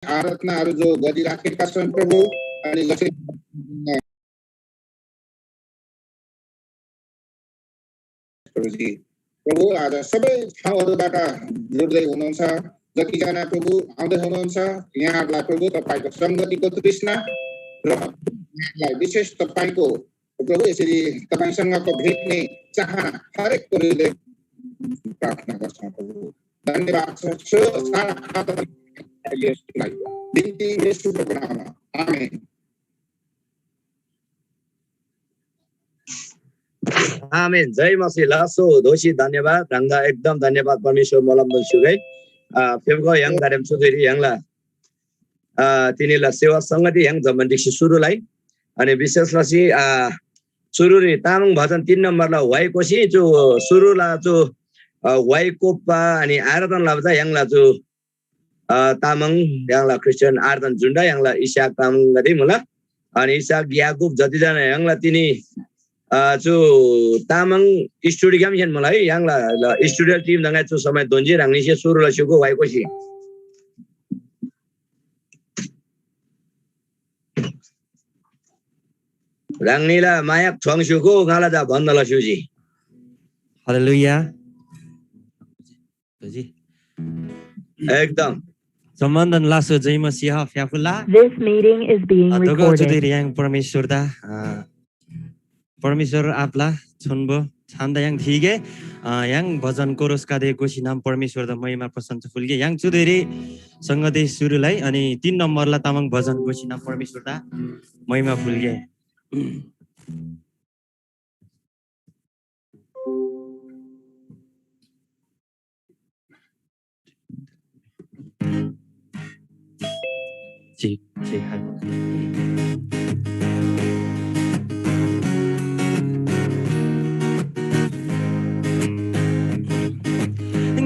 आराधनाहरू जो गरिराखेका छन् प्रभु, अनि जसरी प्रभु आज सबै ठाउँहरूबाट जोड्दै हुनुहुन्छ, जतिजना प्रभु आउँदै हुनुहुन्छ यहाँहरूलाई प्रभु तपाईँको सङ्गतिको तृष्णा र विशेष तपाईँको प्रभु यसरी तपाईँसँगको भेट्ने चाहना हरेक हृदय प्रार्थना गर्छौँ प्रभु। धन्यवाद छ यसलाई बिन्ती येशूको नाममा, आमेन। आमेन। जय मसीह। लासो दोषी धन्यवाद रंगा एकदम धन्यवाद परमेश्वर मोलम्बन सुगै फेबको yang दारेम सुगैरी यंगला तिनीला सेवा संगति yang zaman diksi सुरुलाई अनि विशेषलाई चाहिँ सुरुरी तामाङ भजन 3 नम्बरला भएको चाहिँ जो सुरुला जो वाइकोपा अनि आराधनला चाहिँ यंगला जो तामाङ यंगला क्रिस्चियन आराधन जुन्डा यंगला इसाक तामाङ गरी मुला अनि इसाक याकुब जतिजना यंगला तिनी जो तामाङ स्टुडियो काम छन् मलाई यंगला स्टुडियो टिम दंगा जो समय दोन्जी रांगनी से सुरुला सुको भएको छ रांगनीला मायाक छङ सुको गाला जा भन्नला सुजी हालेलुया जी एकदम सम्बन्धन लासो जय मसीह फ्याफुला This meeting is being recorded. जुदे yang परमेश्वर दा परमेश्वर आपला छुनबो छान्दा yang थिगे yang भजन कोरस कादे कोसी नाम परमेश्वर दा महिमा प्रशंसा फुलगे yang जुदेरी संगते सुरुलाई अनि 3 नम्बरला तामाङ भजन कोसी नाम परमेश्वर दा महिमा फुलगे जी जी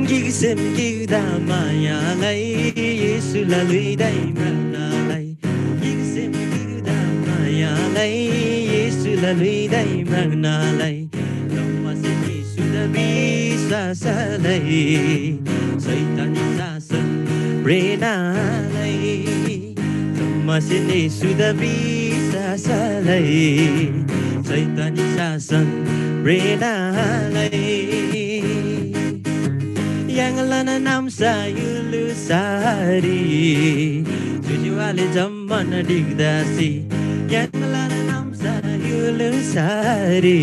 गिगसेम गिगदा मायालाई येशूला लुइदै मर्नलाई गिगसेम गिगदा मायालाई येशूला लुइदै मर्नलाई लम्मासे येशूला विश्वासलाई शैतानी शासन प्रेरणालाई लम्मासे येशूला विश्वासलाई शैतानी शासन प्रेरणालाई yang lana nam sayulu sari tujuale zaman digdasi yang lana nam sayulu sari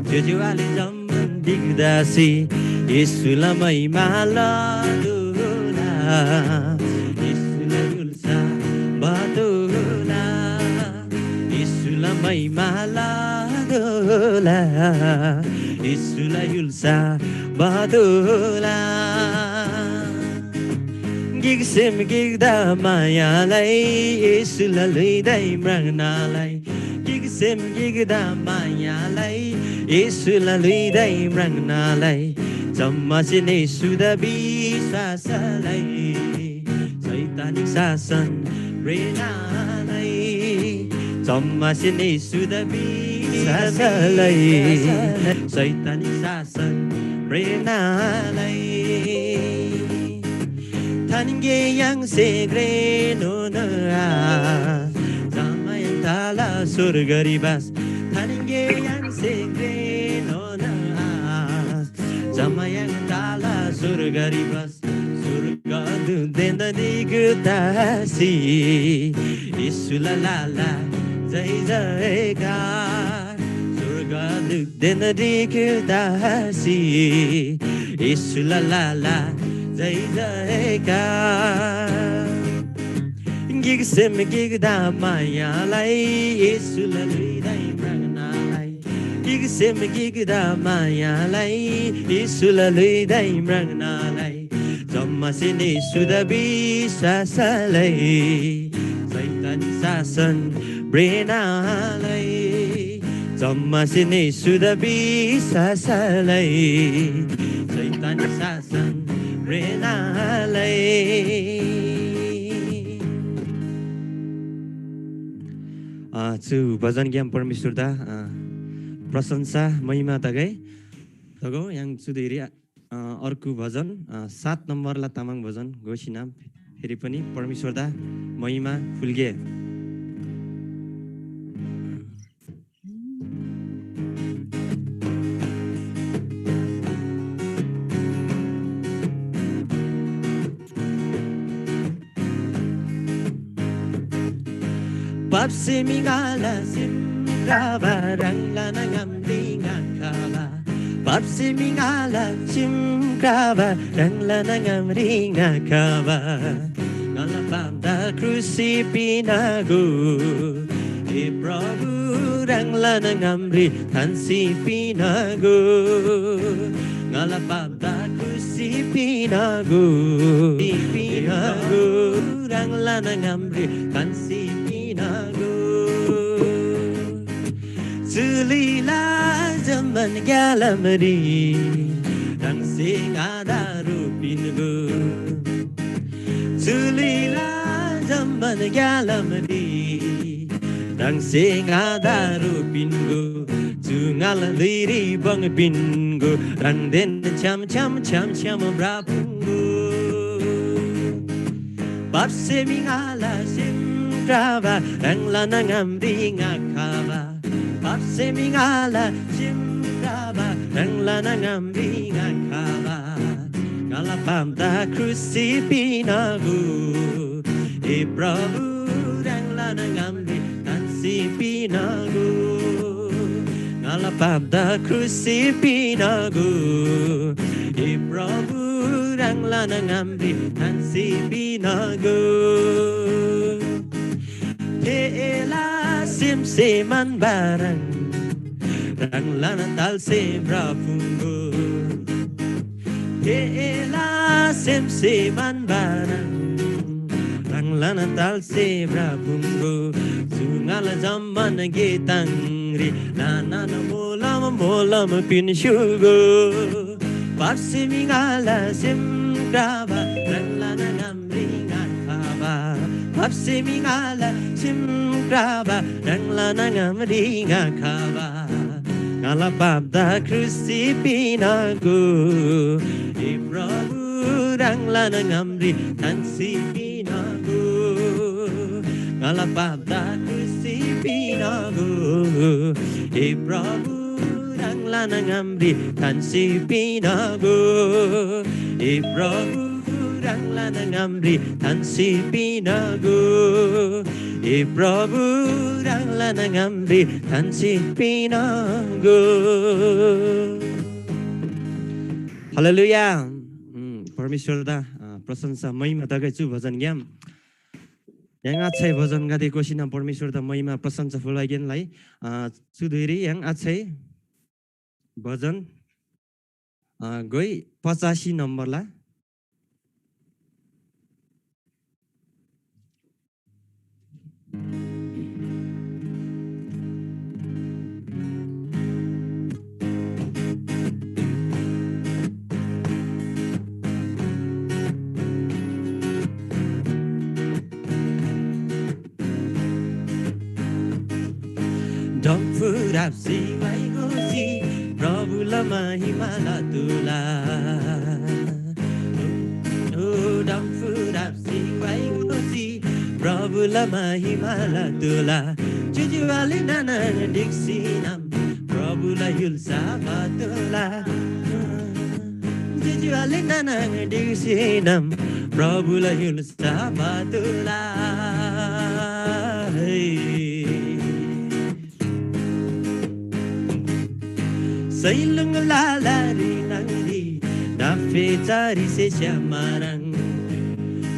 tujuale zaman digdasi Yesula mai maladula Yesula yulsa batula Yesula mai maladula Yesula yulsa Badula Gigsem gigda mayalai Yesula luidai mrangnalai Gigsem gigda mayalai Yesula luidai mrangnalai Jammasin Yesuda bisasalai Saitanik sasan renalai Jammasin Yesuda bisasalai Saitanik sasan Renalai Tange yang segreno na Sama yang tala surga ribas Tange yang segreno na Sama yang tala surga ribas Surga dudenda digutasi Isula lala Jai jai God Dena dikudasi Yesu la la la Jai jai ka Gigsem gigda mayalai Yesu la luidai mrangnalai Gigsem gigda mayalai Yesu la luidai mrangnalai Jammasin Yesu da bisasalai Saitani sasan brenalai Jammasin Yesuda bisasalai Saitani sasan renalai Chu भजन ज्ञान परमेश्वर दा प्रशंसा महिमा तगै तगौ yang सुदेरी अर्को भजन 7 नम्बरला तामाङ भजन घोषी नाम फेरि पनि परमेश्वर दा महिमा फुल्गे Papsi mingala simrava ranglana ngamringa kava Papsi mingala simrava ranglana ngamringa kava Ngalapanda krusipinagu E Prabhu ranglana ngamri tansipinagu Ngalapanda krusipinagu Pinagu ranglana ngamri tansipinagu Zulila zaman galamri Rang sing adaru pingu Zulila zaman galamri Rang sing adaru pingu Jungal diri bang pingu Rang den cham cham cham cham brapungu Papse mingala sim Krava ranglana ngamri ngakava Papse mingala sim krava ranglana ngamri ngakava Ngalapamda krusipinagu E Prabhu ranglana ngamri tansipinagu Ngalapamda krusipinagu E Prabhu ranglana ngamri tansipinagu Ela sim seman barang ranglana tal se brapungu Ela sim seman barang ranglana tal se brapungu Sungal zaman getangri nana molam molam pinshugo Papsi mingala sim grava ranglana ngamri ngakava Papsi mingala sim grava ranglana ngamri ngakava Ngalapabda krusipinagu E Prabhu ranglana ngamri tansipinagu Ngalapabda krusipinagu E Prabhu ranglana ngamri tansipinagu E Prabhu ranglana ngamri tansipinagu E Prabhu ranglana ngamri tansipinagu Haleluya परमेश्वर दा प्रशंसा महिमा दगैछु भजन ज्ञान yang achai भजन गादै कोसिना परमेश्वर दा महिमा प्रशंसा फुलाइगेनलाई सुधुरी yang achai भजन गई 85 नम्बरला Dampurapsi waigosi Prabhula mahimala tula Oh dampurapsi waigosi Prabhula mahimala tula Jujuali nana diksinam Prabhula yulsa batula Jujuali nana diksinam Prabhula yulsa batula Sailung la la ri nang ri na fe chari se chamarang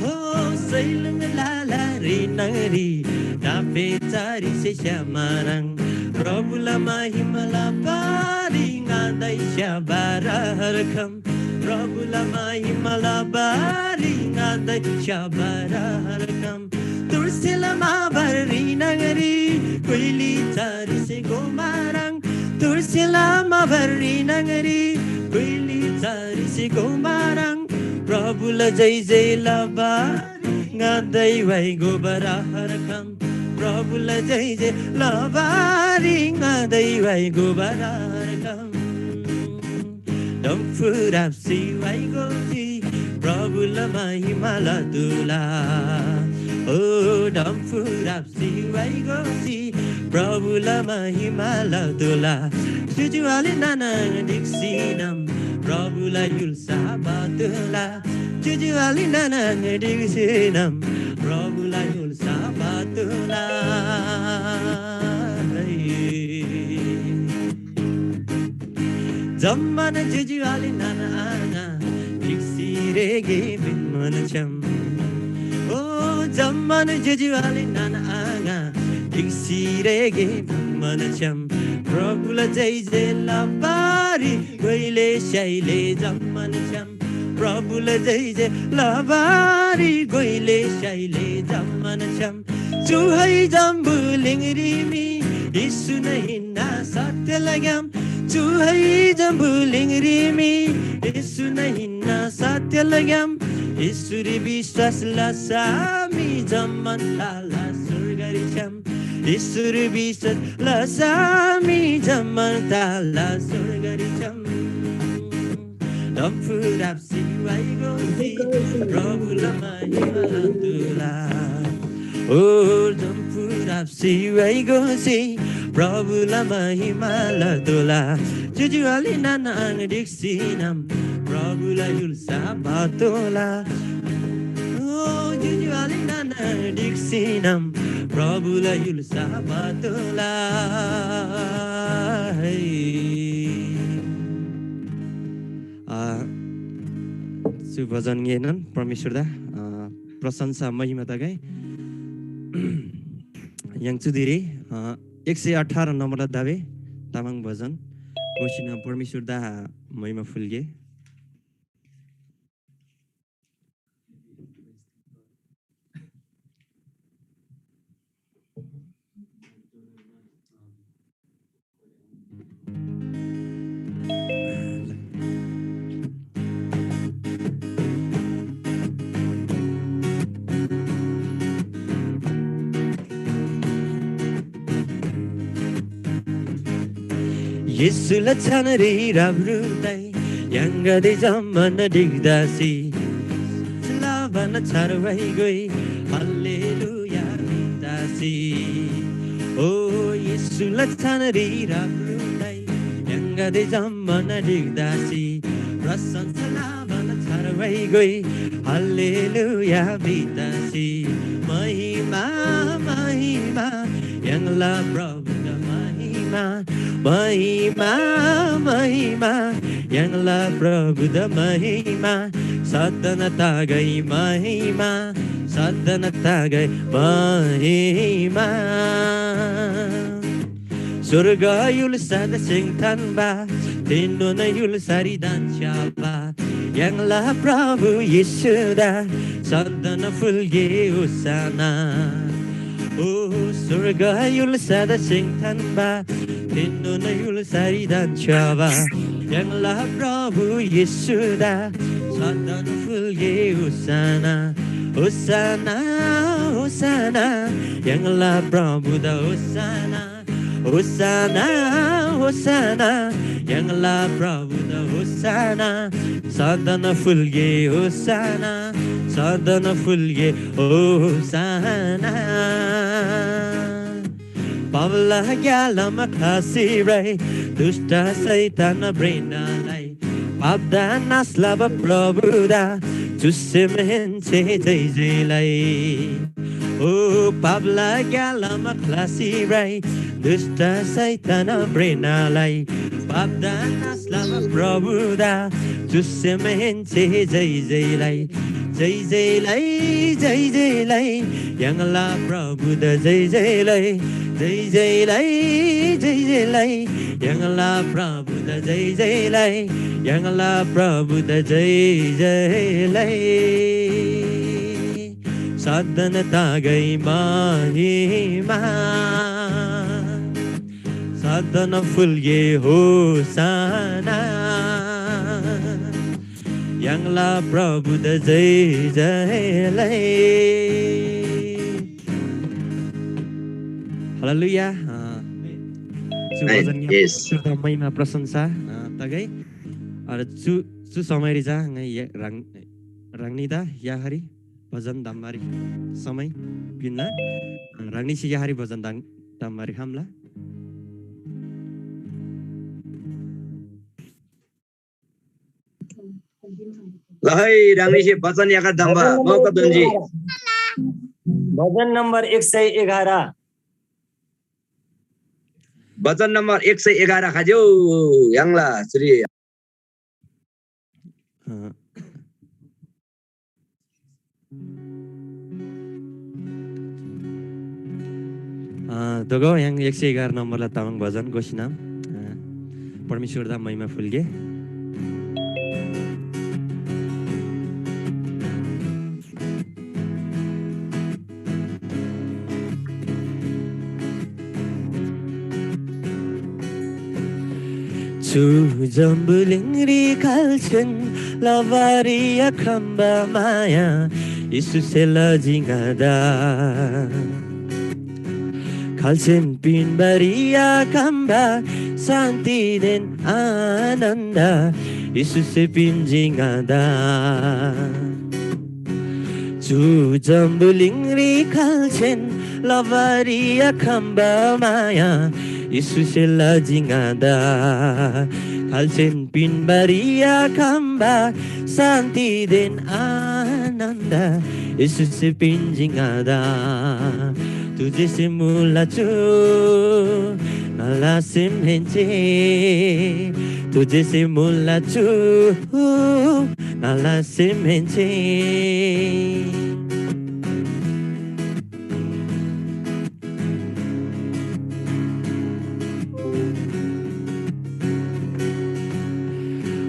Oh sailung la la ri nang ri na fe chari se chamarang Prabhula mahimala pari ngadai shabarakam Prabhula mahimala pari ngadai shabarakam Tursila mabari nang ri kuili chari se gomarang Tursila mabari nangari kuili chari se gomarang Prabhula jai jai labari ngadai vai gobararakam Prabhula jai jai labari ngadai vai gobararakam Dampurapsi vai gosi प्रभुलाई महिमाला तुला ओ डम्फुराप्सी वाइगोसी प्रभुलाई महिमाला तुला जुजुवाले नाना डिक्सिनम प्रभुलाई युल्सा बातुला जुजुवाले नाना डिक्सिनम प्रभुलाई युल्सा बातुला जम्मान जुजुवाले नाना आना डिक्सिरेगे मनचम ओ जम्मान जुजुवाले नाना आना डिक्सिरेगे मनचम प्रभुलाई जय जय लबारी गइले Shelley जम्मनचम प्रभुलाई जय जय लबारी गइले शैले जम्मनचम चुहै जम्बु लिङरिमी यीशु नै हिन्ना सत्य लाग्याम चुहै जम्बु लिङरिमी यीशु नै हिन्ना सत्य लाग्याम ईश्वरी विश्वास लसामी जम्मन ताला स्वर्गरिचम ईश्वर विश्वास लसामी जम्मन ताला स्वर्गरिचम डम्फुराप्सी वाइगोसी प्रभुलाई महिमाला तुला ओ डम्फुराप्सी वाइगोसी प्रभुलाई महिमाला तुला जुजुवाले नाना डिक्सिनम प्रभुलाई युल्सा बातोला ओ जुजुवाले नाना डिक्सिनम प्रभुलाई युल्सा बातोला सुभजन गेनन परमेश्वर दा प्रशंसा महिमा त गाई yang चुदिरे 118 नम्बर दावे तामाङ भजन घोषणा परमेश्वर दा महिमा फुल्गे Yesulah canari rabrutai yang gade zaman digdasi selabana charwai goi haleluya digdasi oh Yesulah canari rabrutai yang gade zaman digdasi rasan selabana charwai goi haleluya digdasi mahima mahima yang la Prabhu mahima महिमा महिमा यंगला प्रभु the महिमा सदनता गई महिमा सदनता गई महिमा स्वर्ग you'll सद सिंथन बा तिनो न युल सारी दांचा बा यंगला प्रभु यीशु दा सदन फुलगे उसाना ओ स्वर्ग युल सद सिंथन बा Tino na yul sari dan chava yang la Prabhu Yesuda sadan fulge usana usana usana yang la Prabhu da usana usana usana yang la Prabhu da usana sadan fulge usana sadan fulge usana Pavla gyalama khasirai dusta saitana brinalai Pabda naslava prabhuda chusimhenche jai jailai Oh Pavla gyalama khasirai dusta saitana brinalai Pabda naslava prabhuda chusimhenche jai jailai Jai jailai jai jailai yang la prabhuda jai jailai Jai Jai Lai, Jai Jai Lai, yang la Prabhu da Jai Jai Lai, yang la Prabhu da Jai Jai Lai. Sadhana tagai mahima, sadhana fulge hosana, yang la Prabhu da Jai Jai Lai. Haleluya. Yes. Sudah महिमा प्रशंसा तगै अरे सु समयरी जा ngai rang Rangnida Yahari Bhajan Damari Samai Pinna Rangni si Yahari Bhajan Damari Hamla ल है राङ्गेसी वचन याका दम्बा मौका दुन्जी भजन नम्बर 111 वचन नम्बर 111 खाज्यौ याङला श्री दोगो yang 111 नम्बरलाई तामाङ भजन घोषणा परमेश्वर दा महिमा फुल्गे Jambulingri kalchen lavaria kamba maya Isusela jingada kalchen pinbaria kamba santi den ananda Isuse pinjingada Jambulingri kalchen lavaria kamba maya Isusela jingada kalchen pinbaria kamba santi den ananda Isuse pinjingada tujhe se mulachu nala simhenche tujhe se mulachu nala simhenche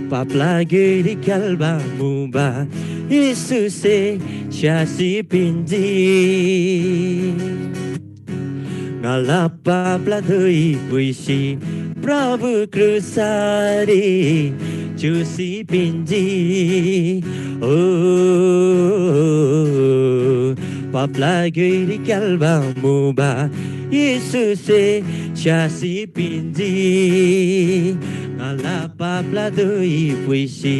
Papla giri kalba muba Isuse syasi pinji Ngala papla doi puisi Prabhu krusari Chusi pinji Oh Papla giri kalba muba Isuse syasi pinji Ngala papla doi puisi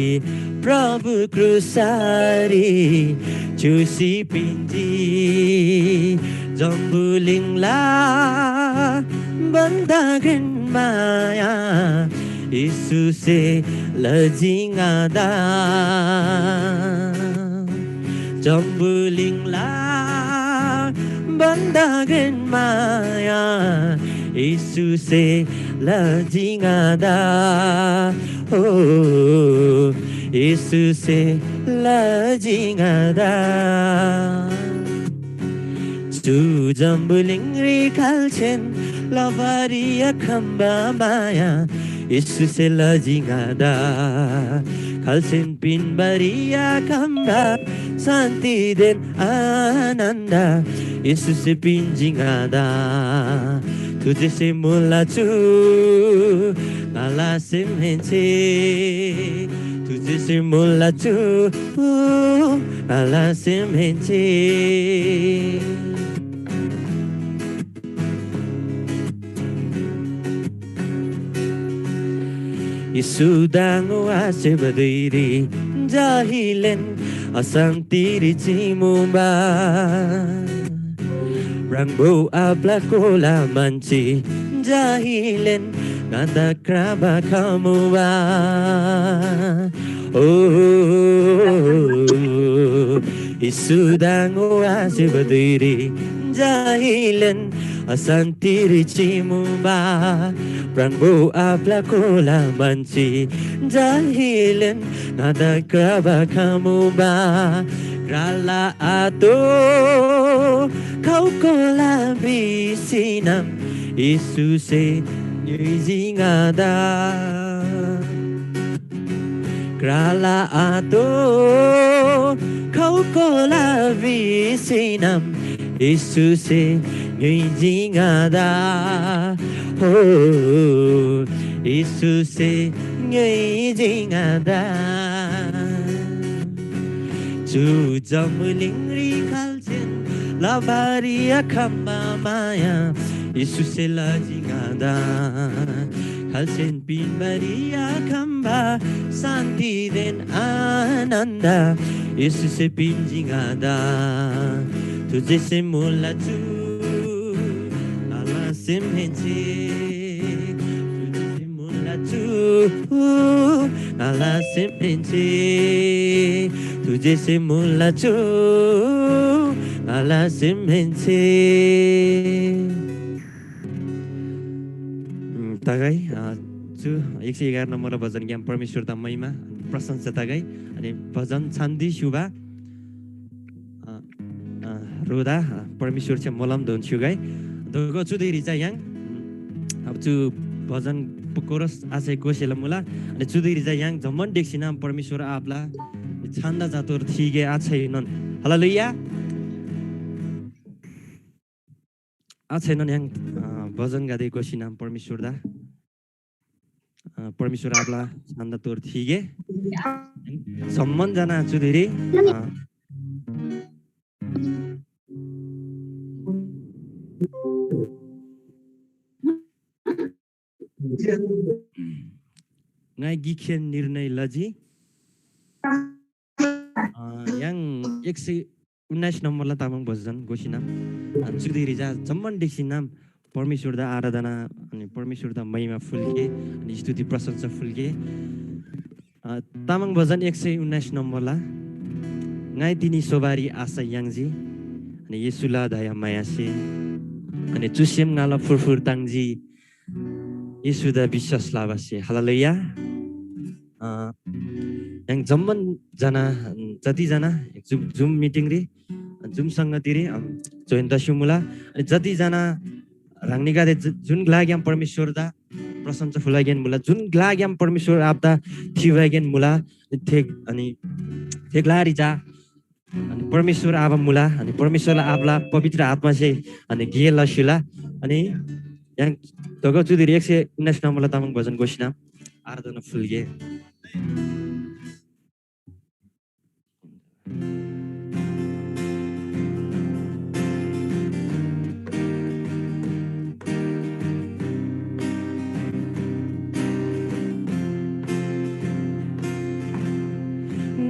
Prabhu krusari Chusi pinji Jambulingla Bandagan maya Isuse lajingada Jambulingla Bandagan maya Isuse lajingada Oh Isuse lajingada Ju jambulingri kalchen lavaria kamba maya Isuse lajingada kalchen pinbaria kamba santi den ananda Isuse pinjingada tujhe se mulachu nala simhenche tujhe se mulachu nala simhenche Isudang ase badiri jahilen asantiri cimumba Rangbo abla kola manci jahilen nada kraba kamu ba Oh isudang ase badiri jahilen asantiri cimumba Rangbo abla kola manci jahilen nada kraba kamu ba Rala ato kau kola bisinam Isuse nyizingada Rala ato kau kola bisinam Isuse nyizingada Oh Isuse nyizingada Ju jambulingri kalchen lavaria kamba maya Isuse lajingada Halsen pin baria kamba santi den ananda इससे pinjingada तुझे से मुला तू आला से मेंचे तुझे से मुला तू आला से मेंचे तुझे से मुला तू आला से मेंचे तागाई 주 111 नम्बर भजन ज्ञान परमेश्वर द महिमा प्रशंसा तागाई अनि भजन छान्दी शुभा रोदा परमेश्वर चाहिँ मलम धुन्छु गाई दोगो चुदेरी चाहिँ yang अब 주 भजन कोरस आसे कोसेला मुला अनि चुदेरी चाहिँ yang जम्मन देखि नाम परमेश्वर आपला छान्दा जातोर थिगे आछैनन् हालेलुया आछैनन् yang भजन गादै कोसी नाम परमेश्वर दा परमेश्वर आपला छान्दा तोर थिगे सम्मान जना चुदेरी ngai gikhen निर्णय लजी yang 119 नम्बरला तामाङ भजन गोसिनाम चुदेरी जा जम्मन देखि नाम परमेश्वर दा आराधना अनि परमेश्वर दा महिमा फुल्के अनि स्तुति प्रशंसा फुल्के तामाङ भजन 119 नम्बरला ngai tini sobari asa yangji ani yesula daya mayase ani chusiem ngala furfur tangji yesuda বিশ্বাস लाबासे हालेलुया yang जम्मन जना जति जना जुम मिटिङ रे जुम संगति रे जोइन दशमुला अनि जति जना रांगनिगा दे जुन ग्लाग्याम परमेश्वर दा प्रशंसा फुलागेन मुला जुन ग्लाग्याम परमेश्वर आपदा थिवागेन मुला थेक अनि थेकलारी जा अनि परमेश्वर आबा मुला अनि परमेश्वरला आपला पवित्र आत्मा चाहिँ अनि गेला शिला अनि yang togo चुदेरी 119 नम्बरला तामाङ भजन घोषणा आराधना फुल्गे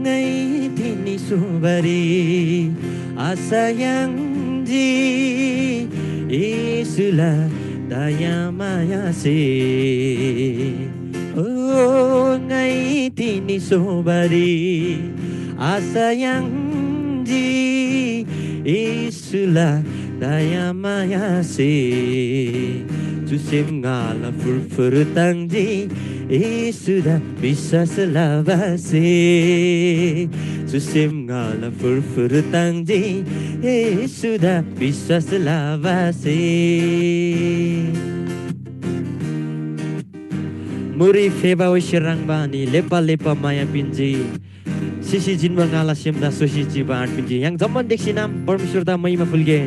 ngai tini subari asa yang ji isula daya maya se oh ngai tini sobari asa yang ji isula daya maya se jusim ngala furfur tangji isuda bisa selawase jusim ngala furfur tangji isuda bisa selawase muri feba wisirang bani lepa lepa maya pinji sisi jinwa ngala semda sosi jiba pinji yang zaman deksinam परमेश्वर दा महिमा फुल्गे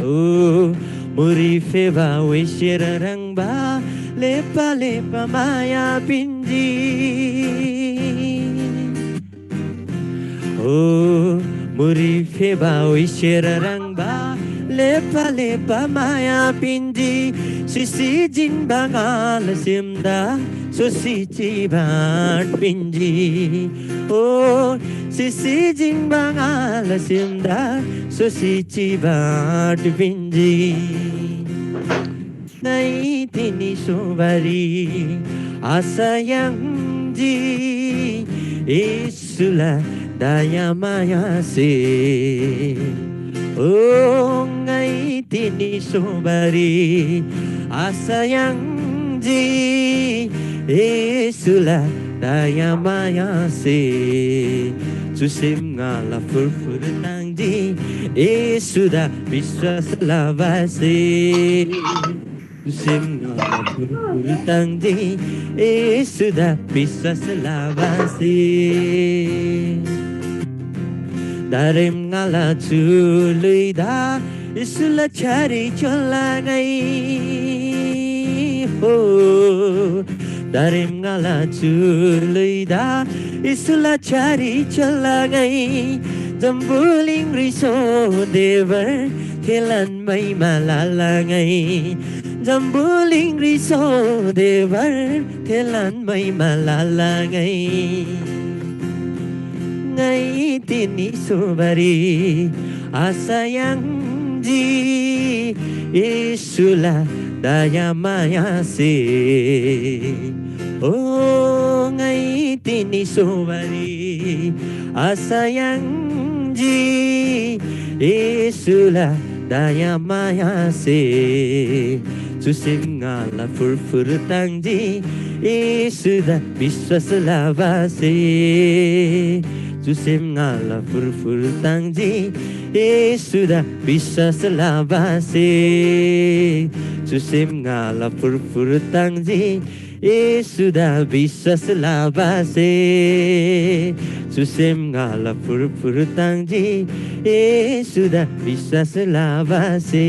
oh muri feba wisirang ba lepa lepa maya pinji oh muri feba wisirang ba lepa lepa maya pinji sisi jin bangal simda sosi cibat pinji oh sisi jin bangal simda sosi cibat pinji ngai tini sobari asa yang ji isula daya maya se oh ngai tini sobari asa yang ji isula daya maya se jusim ngala furfur tangji isuda biswas lavase jusim ngala furfur tangji isuda biswas lavase darim ngala chuluida isula chari cholangai oh darim ngala chuluida isula chari cholangai jambuling riso dever thelan mai malalangai Jambuling riso devar Thelan may malalangay Ngay tinisubari Asayang di Isula daya maya se Oh ngay tinisubari Asayang di Isula daya maya se Susim ngala furfur tangji Isuda biswas labase Susim ngala furfur tangji Isuda biswas labase Susim ngala furfur tangji Isuda biswas labase Susim ngala furfur tangji Isuda biswas labase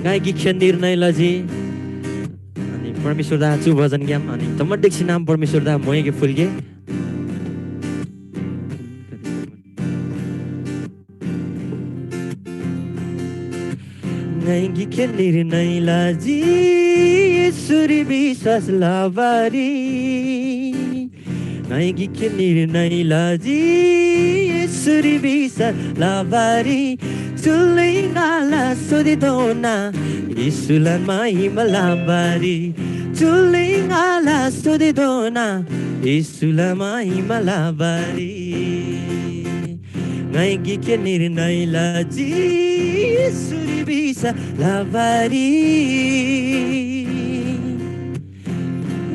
गायकी खेन्दिर नै लजी अनि परमेश्वर दा छु भजन game अनि तमड्डेक्सी नाम परमेश्वर दा मोयगे फुलगे गायकी खेन्दिर नै लजी सुरी विश्वास लावारी गायकी खेन्दिर नै लजी सुरी विश्वास लावारी Tulingala sudidona Isulan mahimalabari Tulingala sudidona Isulan mahimalabari Ngay gikenir na ilaji Suribisa labari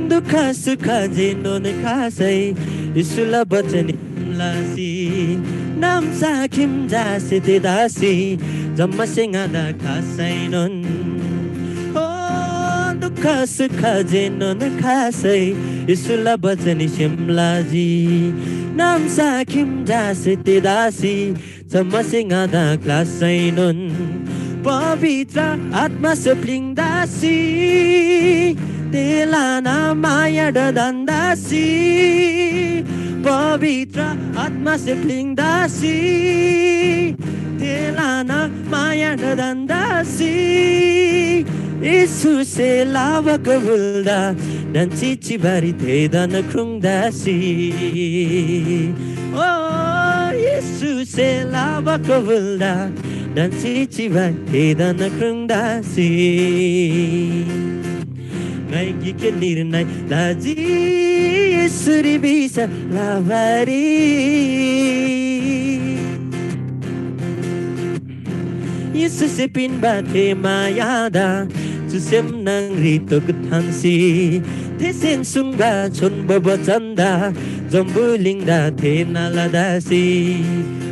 Dukha sukha jinon khasai Isula bachani lasi Nam sakim jasi didasi Jamma singada khasainon Oh dukha sukha jinon khasai Isula bachani shimlaji Nam sakim jasi didasi Jamma singada khasainon Pavitra atma sapling dasi Telana maya dadandasi Pavitra atma sapling dasi Telana maya dadandasi Isu se lava kavulda Dan cici bari tedan krung dasi Oh Isu se lava kavulda Dan cici bari tedan krung dasi Ngay gikenir nay laji Suri bisa lavari Yesus sepin bate mayada Susem nang rito ketansi Tesen sungga chon bobo chanda Zambuling da te naladasi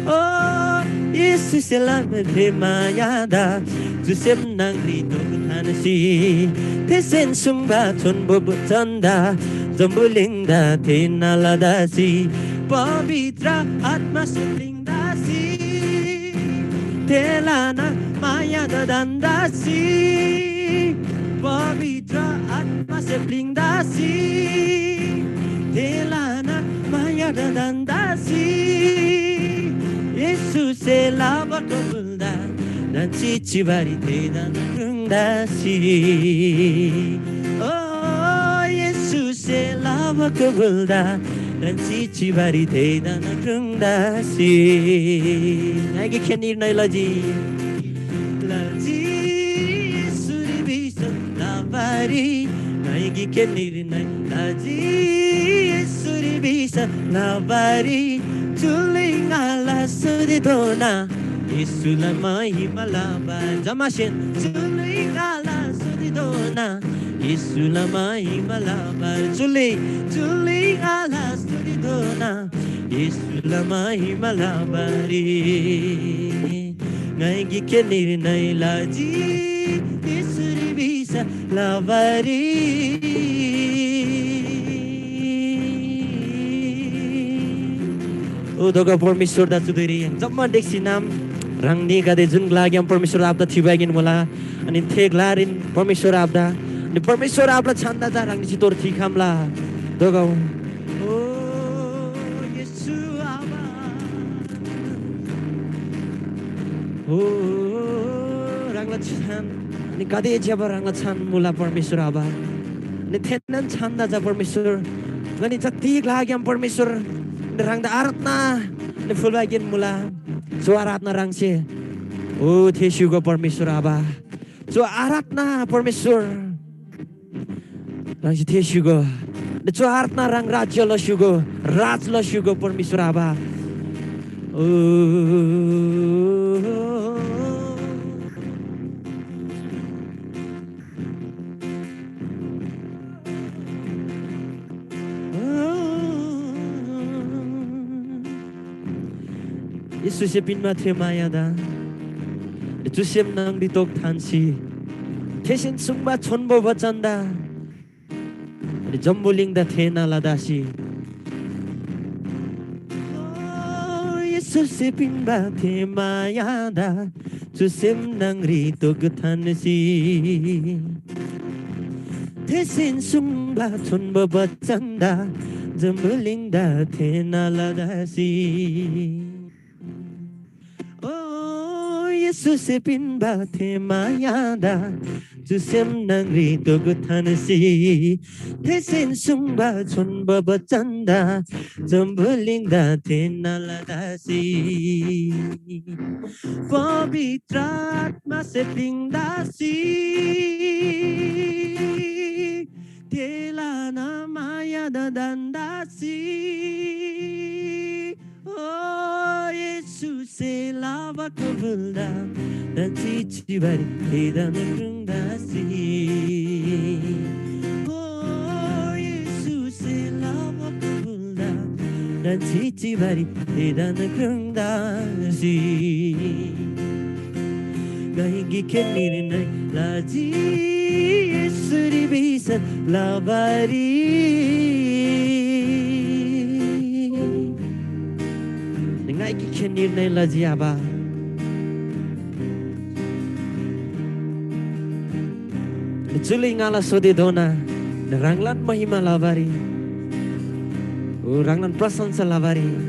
Oh Yesus selabate mayada Susem nang rito ketansi Tesen sungga chon bobo chanda Zambuling da te naladasi Pavitra atma sapling dasi Telana maya dadandasi Pavitra atma sapling dasi Telana maya dadandasi Yesus lava kabulda Dan cici bari te dan dasi Oh Yesus lava kabulda Dan cici bari te dan dasi Lagi kenir nai laji Laji suri bisa lavari Lagi kenir nai laji suri bisa lavari Tuling ala suri dona Isula mahi malabar Jamashin Tuling ala suri dona Isula mahi malabar Tuling ala suri dona Isula mahi malabari Ngay gikenir nai laji Isuri bisa lavari Udoga परमेश्वर दा चुदरी जम्मा देखि नाम रंगनी गदे जुन लाग्याम परमेश्वर आपदा थिबागिन मोला अनि थेग लारिन परमेश्वर आपदा अनि परमेश्वर आपला छन्दा जा रंगनी चितोर थिखामला दोगा ओ येशू आबा rangla chan ni kade jaba rangla chan mula परमेश्वर आबा ni thenan chanda ja परमेश्वर ngani jati lagyam परमेश्वर rangda aratna ni fulbagin mula suaratna rangse o theshugo परमेश्वर आबा जो आराधना परमेश्वर rangsi theshugo जो आराधना rang राज्य लसुगो राज लसुगो परमेश्वर आबा Yesus의 빛마트의 마야다 주심 낭리 독탄시 대신 승바 천보 버짠다 점불링다 테나라다시 Yesus의 빛마트의 마야다 주심 낭리 독탄시 대신 승바 천보 버짠다 점불링다 테나라다시 Yesus의 빛밭에 마야다 주셈 낭리 도그타는시 대신 숭바 존버 버짠다 점블링다 테날라다시 पवित्रात्मा से पिंदासी तेलाना माया दंदासी Oh Yesus lava kavulda dan cici bari hidan krungdasi Oh Yesus lava kavulda dan cici bari hidan krungdasi gaigi keniri nai laji Yesuri bisa labari Ngai kenir nai laji aba Juli ngala sodi dona ranglan mahima labari ranglan prasansa labari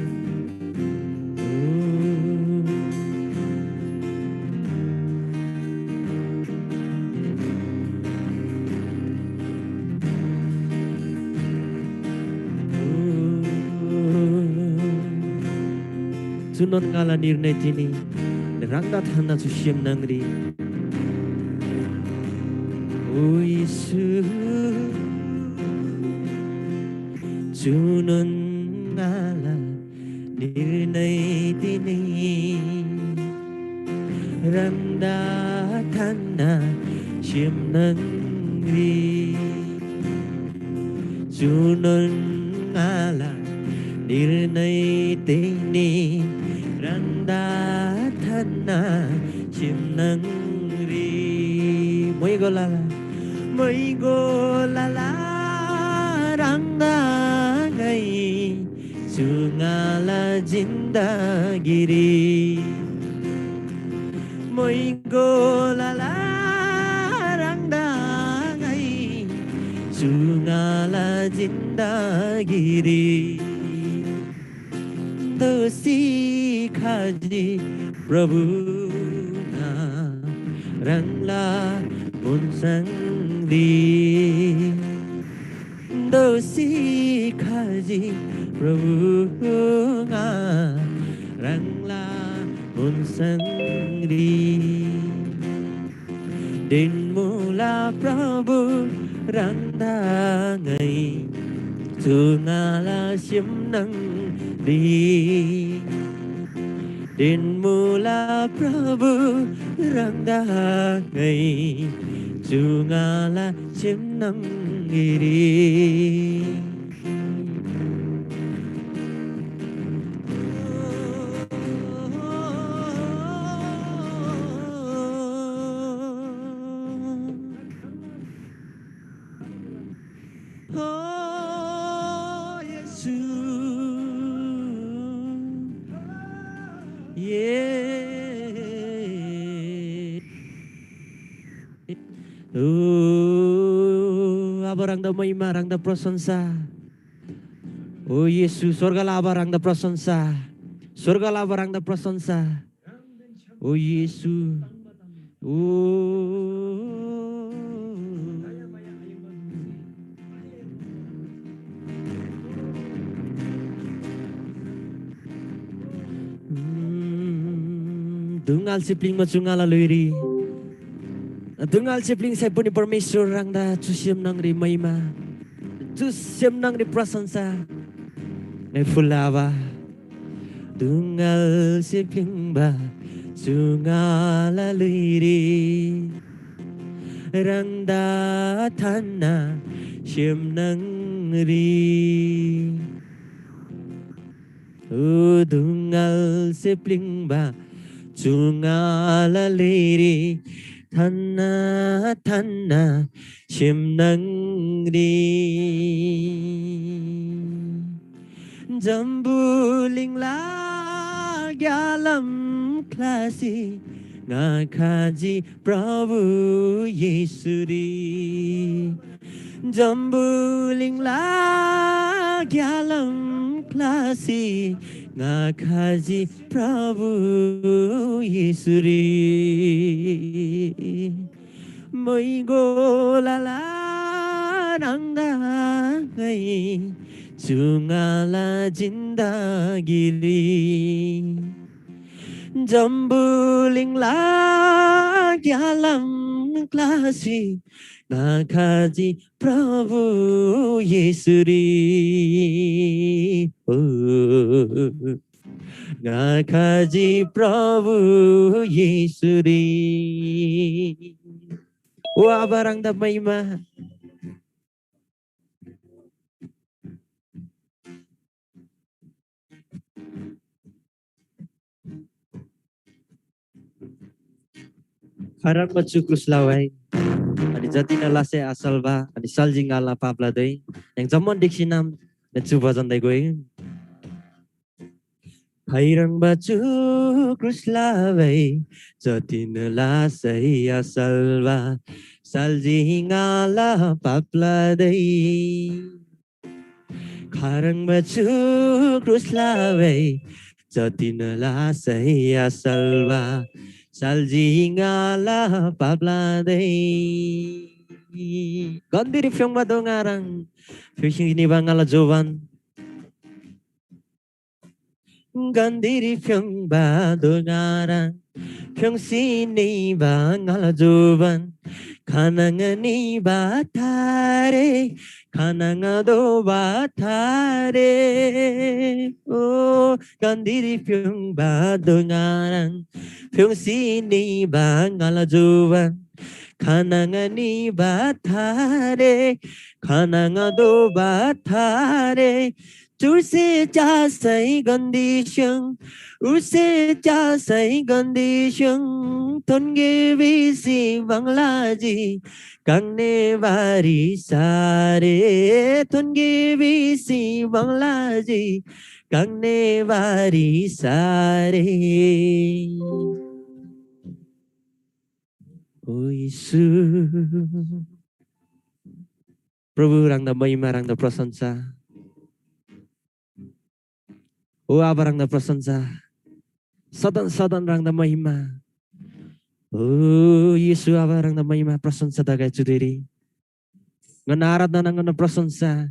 Sunon ngala nirne tini rangda thana susyam nangri O Yesus Sunon ngala nirne tini rangda thana syam nangri Sunon ngala nirne tini Randa thana chim nangri moi go la la randa gai sungala jindagiri moi go la randa gai sungala jindagiri dosi khaji prabhu na rangla unsangdi dosi khaji prabhu na rangla unsangdi din mula prabhu rangda ngai sungala simnang di din mula prabhu rangda ngai sungala simnang iri Oh Yesus Abarangda महिमा rangda prasansa Oh Yesus surgalah abarangda prasansa surgalah abarangda prasansa O Yesus. Dungal sipling macungala liri. Dungal sipling saya puni permesur rang da cusiam nang ri maima. Cusiam nang ri prasansa. Ngai fulava. Dungal sipling ba cungala liri. Rang da thana siam nang ri. Dungal sipling ba cungala liri. Thana thana siam nang ri. Jambuling la gyalam klasi ngakaji Prabhu Yesuri. Jambuling la gyalam klasi ngakaji Prabhu Yesuri. Moigo lala nangda ngai Cungala jindagiri. Jambuling la gyalam klasi ngakaji Prabhu Yesuri. Ngakaji Prabhu Yesuri. Wah barang damai mah. Harap macukus lawai. Ani jatina lase asal ba. Ani saljing ala papla doi. Yang zaman diksinam. Dan coba jantai gue. Hairang macukus lawai. Jatina lase asal ba. Saljing ala papla doi. Harang macukus lawai. Jatina lase asal ba. Saljingala pabladei. Gandiri fyong badongarang. Fishing ini bangala jovan. Gandiri fyong badongarang. Fyong sini bangala jovan. Kanangani batare. Kanangado batare. Oh, gandiri fyong badongarang. Fyong sini bangala jovan. Kanangani batare. Kanangado batare. Churse jasai condition. Urse jasai condition. Tonge visi banglaji. Kangne vari sare. Tonge visi banglaji. Kangne vari sare. Oh Yesus. Prabhu rang da mahima rang da prasansa. Oh Aba rang da prasansa. Sadan sadan rang da mahima. Oh Yesus Aba rang da mahima prasansa dagai judiri. Ngan aratna nang prasansa.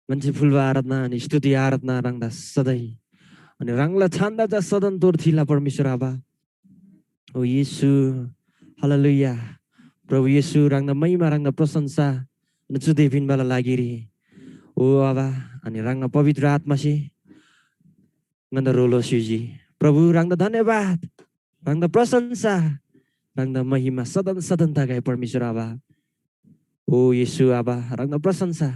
Ngan fulva aratna ni stuti aratna rang da sadai. Ani rangla chanda ja sadan tur thila परमेश्वर Aba. Oh Yesus. Haleluya. Prabhu Yesus rang da mahima rang da prasansa. Nச்சுदे पिनबाला लागिरी ओ आबा अनि रंग पवित्र आत्मा से nganda rolo suji प्रभु रंग धन्यवाद रंग प्रशंसा रंग महिमा सदन सदन ताgai परमेश्वर आबा ओ येशू आबा रंग प्रशंसा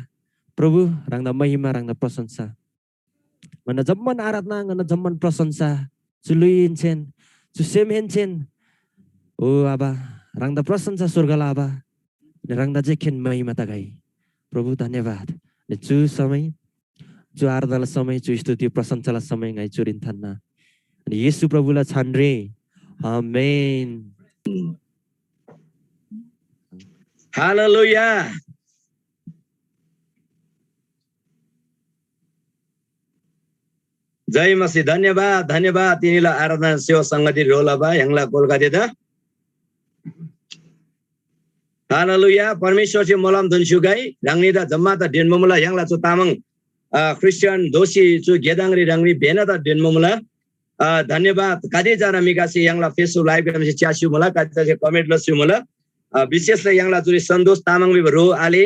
प्रभु रंग महिमा रंग प्रशंसा nganda zaman aratna nganda zaman प्रशंसा चुलुइन छेन चुसेमेन छेन ओ आबा रंग प्रशंसा स्वर्गला आबा रंगदा जेखेन महिमा ताgai प्रभु धन्यवाद चु समय चु आराधना समय चु स्तुति प्रशंसाला समय ngai churin thanna अनि येशू प्रभुलाई छान्रे आमेन Hallelujah. जय मसी धन्यवाद धन्यवाद तिनीलाई आराधना सेवा संगति रोलाबा यङला कोलकाता दा हालेलुया परमेश्वर चाहिँ मलम धनसुगाई रांगनी दा जम्मा ता डेनममुला यङला चो तामाङ क्रिस्चियन दोषी चो गेदाङरी रांगनी बेना ता डेनममुला धन्यवाद कादे जाना मिकासी यङला फेसबुक लाइभ गेमसी च्यास्यु मला कादे कमेन्ट लस्यु मला विशेषले यङला जुरी सन्तोष तामाङ रो आले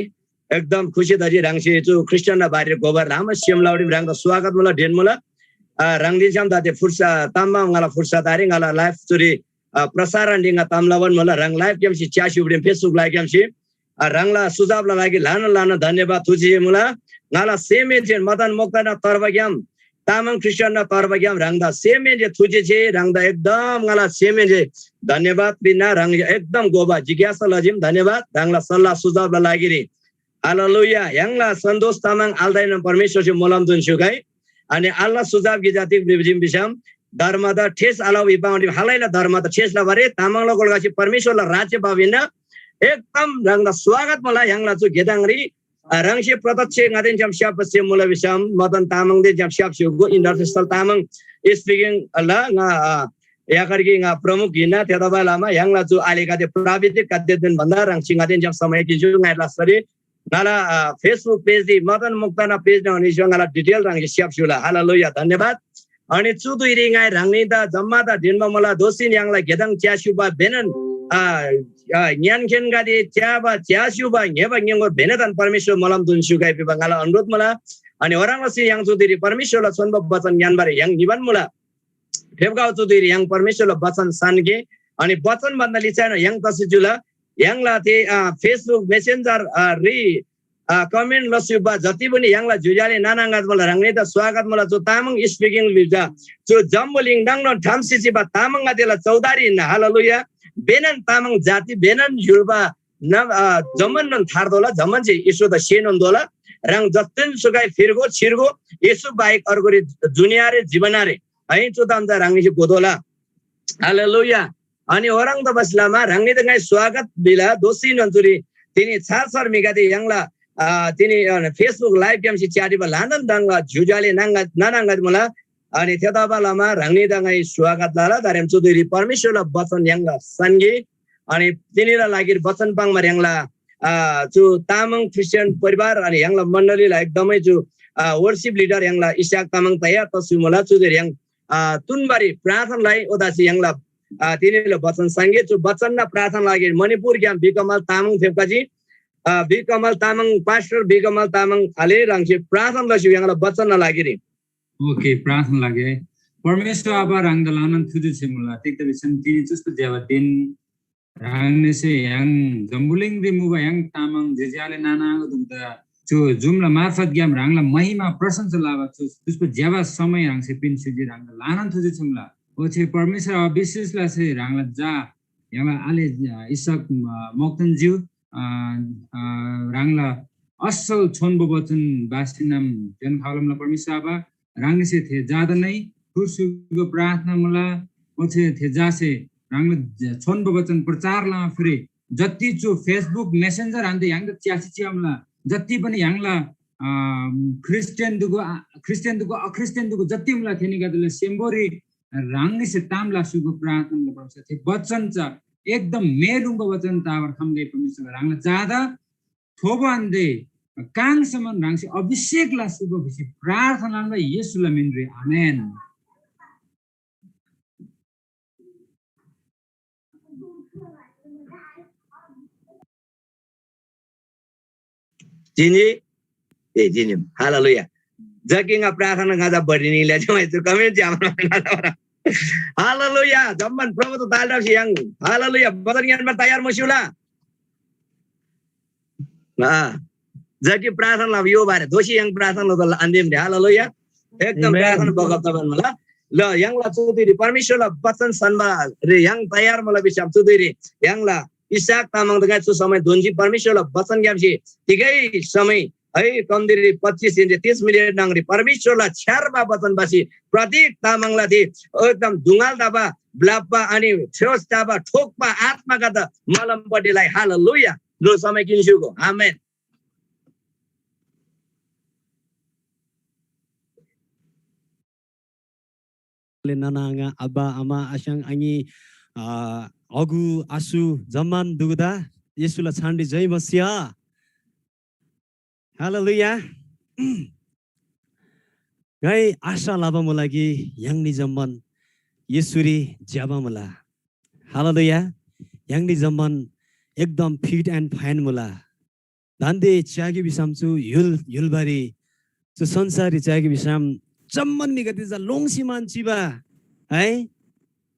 एकदम खुशी दरी रांगसी चो क्रिस्चियन ना बारे गोबर लाम सिमलाउडी रांग स्वागत मला डेनमुला रांगदी जाम दाते फुर्सा तामा ngala फुर्सा तारी ngala लाइभ चुरी प्रसारण दिंगा तामलावन मला रंग लाइभ गेमसी च्यास्यु बडे फेसबुक लाइभ गेमसी रंगला सुझावला लागि लान लान धन्यवाद तुझी मुला ngala सेमे जे मदन मोक्ताना तर्वग्याम तामाङ क्रिस्चियन ना तर्वग्याम रंगदा सेमे जे तुझे जे रंगदा एकदम ngala सेमे जे धन्यवाद बिना रंग एकदम गोबा जिज्ञासा लजिम धन्यवाद रंगला सल्लाह सुझावला लागि रे हालेलुया यङला सन्तोष तामाङ आल्दाइन परमेश्वर चाहिँ मोलम जुन सुगाई अनि अल्लाह सुझाव गिजाति जिम बिसम धर्मदा ठेस अलाउ इबाउन्डी हालैला धर्मदा ठेसला भरे तामाङला गोलगासी परमेश्वरला राज्य बाबिन एकदम रंगला स्वागत मलाई यङला छु गेदाङरी रंगसे प्रत्यक्ष ngaden jam siap se mula bisam Madan Tamang दे jam siap सुगो इन्टरनेशनल तामाङ स्पीकिङ अल्ला या करके nga प्रमुख गिना तेदाबा लामा यङला छु आलेका दे प्राविधिक काद्य दिन भन्दा रंगसिङ ngaden jam समय कि जो ngaला सरी नाला फेसबुक पेज दि मदन मुक्ताना पेज न अनि जंगला डिटेल रंग सियाप सुला हालेलुया धन्यवाद अनि चुदुइ रिङाइ रंगनी दा जम्मा दा दिनमा मला दोसिन यांगला गेदङ च्यासुबा बेनन न्यानखेन गादी च्याबा च्यासुबा नेबा न्यंगो बेनदन परमेश्वर मलम दुन सुगाइ बिबाङला अनुरोध मला अनि ओराङसी yang चुदिरि परमेश्वरला सन्ब वचन ज्ञान बारे yang निबन मला फेबगाउ चुदिरि yang परमेश्वरला वचन सानगे अनि वचन भन्दा लिचान yang तसिजुला यङला थे फेसबुक मेसेन्जर रि कमेन्ट लस्युबा जति पनि यङला जुजाले नानांगात मला रंगने त स्वागत मला जो तामाङ स्पीकिङ लिजा जो जम्बलिङ डाङन ठामसिसिबा तामाङ गादेला चौदारी न हालेलुया बेनन तामाङ जाति बेनन युलबा न जमन न थार्दोला जमन चाहिँ यसो त सेनन दोला रंग जतिन सुगाई फिरगो छिरगो यसो बाइक अर्गोरी दुनियारे जीवनारे है चोदाम दा रंगनि गोदोला हालेलुया अनि orang त बसलामा रंगनी दंगाई स्वागत बिला दोषी नन्तुरी तिनी छारसर मिगादे यङला तिनी फेसबुक लाइभ गेमसी च्याटिबा लानन दंगा जुजाले नांगा नानांगा मला अनि त्यताबालामा रंगनी दंगाई स्वागत लाला दारेम चुदुरी परमेश्वरला वचन यङला संगे अनि तिनीला लागि वचन पाङमा यङला जो तामाङ क्रिस्चियन परिवार अनि यङला मण्डलीलाई एकदमै जो वर्शिप लिडर यङला इसाक तामाङ तयार तसु मला चुदुरी यङ तुनबारी प्रार्थनालाई ओदासी यङला तिनीले वचन संगे जो वचन न प्रार्थना लागि मणिपुर ग्याम बिकमल तामाङ फेपकाजी बिकमल तामाङ पास्टर बिकमल तामाङ आले रंगसे प्रार्थना लसु यङला वचन न लागि रे ओके प्रार्थना लागि परमेश्वर आबा रंगदलानन थुजु छिमुला tik त बिसन तिनी चुस्त जेवा दिन रंगने से yang जम्बुलिङ दे मुबा yang तामाङ जेजाले नाना दुमता जो जुमला मार्फत ग्याम रंगला महिमा प्रशंसा लावा चुस्प जेवा समय रंगसे पिन सुजि रंगदलानन थुजु छिमुला ओछे परमेश्वर विशेषला से रंगला जा यङला आले इसाक मोक्तनज्यू रंगला असल छोनबो वचन बासिनम जन खालमला परमेश्वर आबा रंगने से थे ज्यादा नै खुरसुको प्रार्थना मला ओछे थे जासे रंगला छोनबो वचन प्रचार ला फ्री जति जो फेसबुक मेसेन्जर आन्ते yang च्यासिच्यामला जति पनि यङला क्रिस्चियन दुगो अक्रिस्चियन दुगो जति मला थेनी गदले सेम्बोरी रंगनी से तामला सुगो प्रार्थना पर्छ थे वचन छ एकदम मेलुङको वचन तावर खम्गे परमेश्वर रंगला ज्यादा थोबो आन्दे काङसम्म रंगसे अभिषेक ला सुगो भिसी प्रार्थना ला येशूला मिनरे आमेन जिनी हालेलुया जकिङा प्रार्थना गाजा बढिनीले चाहिँ त्यो कमेन्ट चाहिँ हालेलुया जम्मन प्रभु त तालडा सियाङ हालेलुया वचन ज्ञानमा तयार मसिउला जति प्रार्थना यो बारे दोषी yang प्रार्थना ल अन्दिम रे हालेलुया एकदम प्रार्थना बगत बन मला ल यङला चौधरी परमेश्वरला वचन सन्बा रे yang तयार मला बिसाम चौधरी यङला इसाक तामाङ दगा छु समय दोन्जी परमेश्वरला वचन ज्ञामसी तिकै समय है कमदिरी 25 इंच 30 मिनट नांगरी परमेश्वरला छ्यारबा वचन बासी प्रतीक तामाङला दि एकदम दुंगाल दाबा ब्लापा अनि छ्योस दाबा ठोकपा आत्माका त मलमपट्टिलाई हालेलुया लो समय किन्सुको आमेन Nana Abba Ama Ashang Angi Agu Asu Zaman Duguda Yesula Chandi Jai Masia. Hallelujah. Gai Asha Lava Mulagi Yang Ni Zaman Yesuri Jaba Mula. Hallelujah. Yang Ni Zaman Ekdam fit and fine Mula. Dande Chagi Bisamsu Yulbari Su Sansari Chagi Bisam Zaman Nigatiza Longsiman Chiba. Hai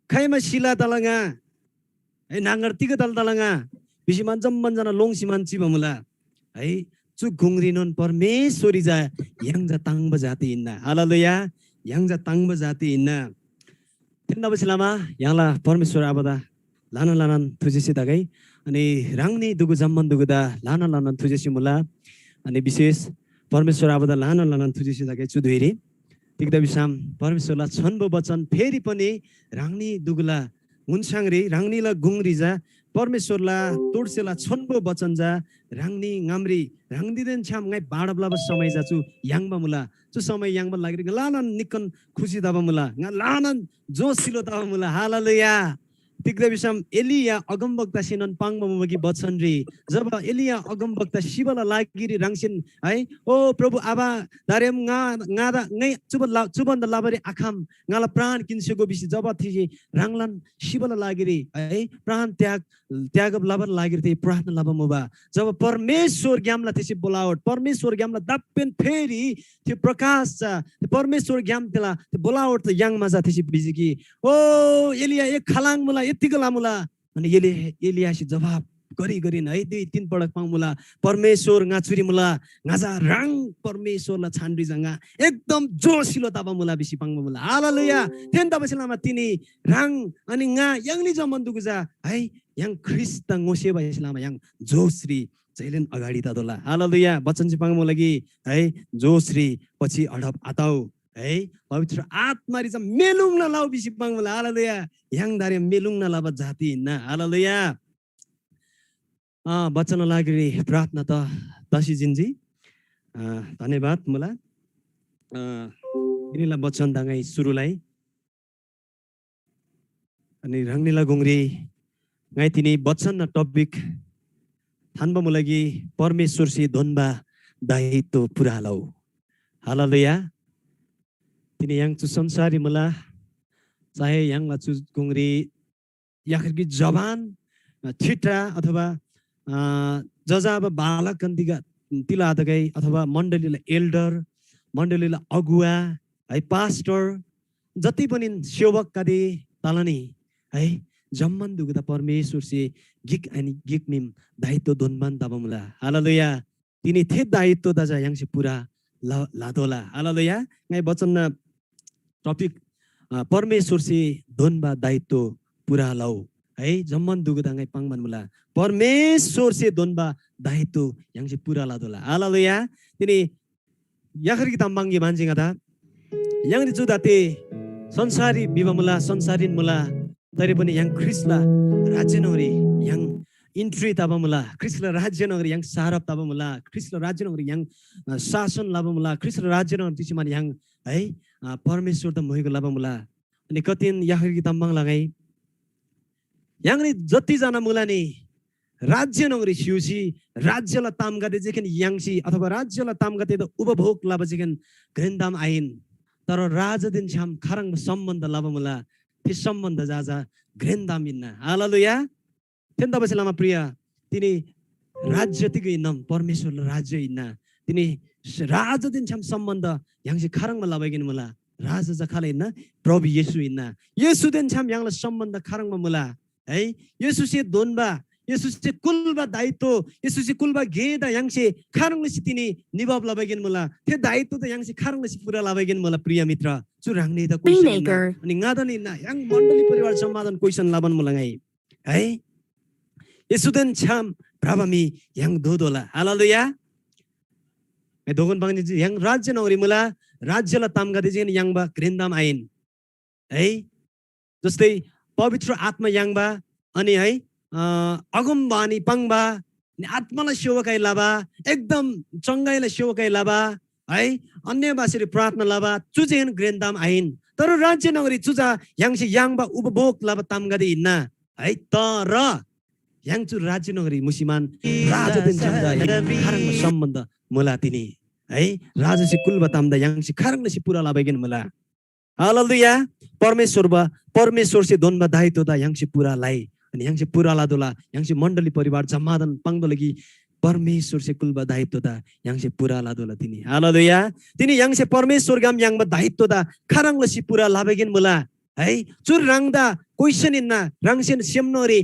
Kaima Shila Talanga. Hai Nangartiga Talanga. Bishiman Zaman Jana Longsiman Chiba Mula. Hai Chu Gungrinon Parmeshwari ja yang ja tangba jati inna. Hallelujah. Yang ja tangba jati inna. Tenda beselama yangla Parmeshwar abada lanan tujisi dagai ani rangni dugu zaman dugu da lanan tujisi mula ani विशेष परमेश्वर abada lanan tujisi dagai चुधुरी तिक्दा बिसाम परमेश्वरला छन्बो वचन फेरि पनि राङ्नी दुगुला मुनसाङरी राङ्नीला गुङरी जा परमेश्वरला तोडसेला छन्बो वचन जा राङ्नी गाम्री राङ्दिदेन छाम गाइ बाडबला समय जाचु याङबा मुला चु समय याङबा लागि लानन निकन खुसी दाबा मुला लानन जोसिलो दाबा मुला हालेलुया तिक्दा बिसाम एलिया अगमवक्ता सिनन पाङबा मुगी वचनरी जब एलिया अगमवक्ता शिवला लागिरी राङसिन है ओ प्रभु आबा दारेम ngada ngai chuban da labari akham ngala pran kinsego bisi jaba thiji ranglan शिवला लागिरी है प्राण त्याग लाबर लागिरी ते प्रार्थना लाबा मुबा जब परमेश्वर ज्ञामला त्यसै बोलावट परमेश्वर ज्ञामला दाप्पेन फेरि त्यो प्रकाश छ त्यो परमेश्वर ज्ञाम तेला त्यो बोलावट त याङ मजा त्यसै बिजिकी ओ एलिया एक खलाङ मुला यतिको लामुला अनि एलियासी जवाब गरी है 2-3 पटक पाउमुला परमेश्वर ngaचुरी मुला ngaजा राङ परमेश्वरला छान्डी जंगा एकदम जोसिलो ताबा मुला बिसी पाङबा मुला हालेलुया थेन तबसेलामा तिनी राङ अनि nga यङली जमन दुगुजा है yang ख्रिस्ट ngose बाइसलामा yang जोश्री जैलेन अगाडि तादोला हालेलुया वचन चाहिँ पाङमु लागि है जोश्री पछि अडप आताउ है पवित्र आत्मारी चाहिँ मेलुङ न लाउ बिसी पाङमुला हालेलुया yang दारे मेलुङ न लाबा जाति न हालेलुया वचन लागि प्रार्थना त दशी जिन्जी धन्यवाद मुला यिनीलाई वचन दाङै सुरुलाई अनि रङनीला गुङरी ngai tini वचन न टपिक थान्बा मुलागी परमेश्वर से धनबा दायित्व पुरा लौ हालेलुया तिनी yang चु संसारी मुला चाहे yang ला चु गुङरी याखरकी जवान छिटा अथवा जजाब बालक कन्तिका तिला आदगै अथवा मण्डलीलाई एल्डर मण्डलीलाई अगुवा है पास्टर जति पनि सेवक कादे तालनी है जम्मन दुगदा परमेश्वर से गिक अनि गिक मिम दायित्व दोनबान ताबमुला हालेलुया तिनी थे दायित्व दाजा yang से पूरा लादोला हालेलुया ngai वचन टपिक परमेश्वर से दोनबा दायित्व पूरा लौ है जम्मन दुगदा ngai पाङमान मुला परमेश्वर से दोनबा दायित्व yang से पूरा लादोला हालेलुया तिनी याखरकी ताम्बाङगी मान्छेगादा yang जुदाते संसारी बिबमुला संसारीन मुला तरी पनि yang ख्रिस्टला राज्य नगरी yang इन्ट्री ताबमुला ख्रिस्टला राज्य नगरी yang सारब ताबमुला ख्रिस्टला राज्य नगरी yang शासन लाबमुला ख्रिस्टला राज्य नगरी तिसिमान yang है परमेश्वर त मोहिको लाबमुला अनि कतिन याखरकी ताम्बाङ लगाई yang नि जति जना मुला नि राज्य नगरी सिउसी राज्यला तामगाते जेकेन याङसी अथवा राज्यला तामगाते त उपभोग लाबा जेकेन ग्रेन्दाम आइन तर राजदिन छाम खरङ सम्बन्ध लाबमुला त्यस सम्बन्ध जाजा ग्रेन्दाम इन्ना हालेलुया तेन्दा बसेलामा प्रिय तिनी राज्य तिगै नम परमेश्वर राज्य इन्ना तिनी राजदिन छाम सम्बन्ध याङसी खरङमा लाबैगिन मुला राजा जखाले इन्ना प्रभु येशू इन्ना येशू देन छाम याङला सम्बन्ध खरङमा मुला है येशू से दोनबा येशू से कुलबा दायित्व येशू से कुलबा गेदा yang से खरङले सितिनी निभाव लाबैगिन मुला थे दायित्व त yang से खरङले सि पुरा लाबैगिन मुला प्रिय मित्र चुराङने त क्वेशन अनि गादनी ना yang मण्डली परिवार सम्मादन क्वेशन लाबन मुला ngai है येशू देन छाम प्रभमी yang दोदोला हालेलुया ए दोगन बाङनि yang राज्य नगरी मुला राज्यला तामगादे जेन yang बा ग्रेन्दाम आइन है जस्तै पवित्र आत्मा yang बा अनि है अगमबानी पाङबा आत्मालाई सेवकाई लाबा एकदम चङ्गाईलाई सेवकाई लाबा है अन्य भाषाले प्रार्थना लाबा चुजेन ग्रेन्दाम आइन तर राज्य नगरी चुजा याङसे याङबा उपभोग लाबा तामगादे इन्ना है तर याङचु राज्य नगरी मुसिमान राजा दिन चम्दा खारङ सम्बन्ध मुला तिनी है राजसी कुलबा तामदा याङसे खारङसी पुरा लाबैगेन मुला हालेलुया परमेश्वर से दोनबा दायित्व दा याङसे पुरा लाई अनि याङसे पुरा लादोला याङसे मण्डली परिवार जम्मादन पाङदो लगी परमेश्वर से कुलबा दायित्व दा याङसे पुरा लादोला तिनी हालेलुया तिनी याङसे परमेश्वर गाम याङबा दायित्व दा खारङलसी पुरा लाबैगेन मुला है चुर राङदा क्वेशन इन्ना राङसेन सेमनोरी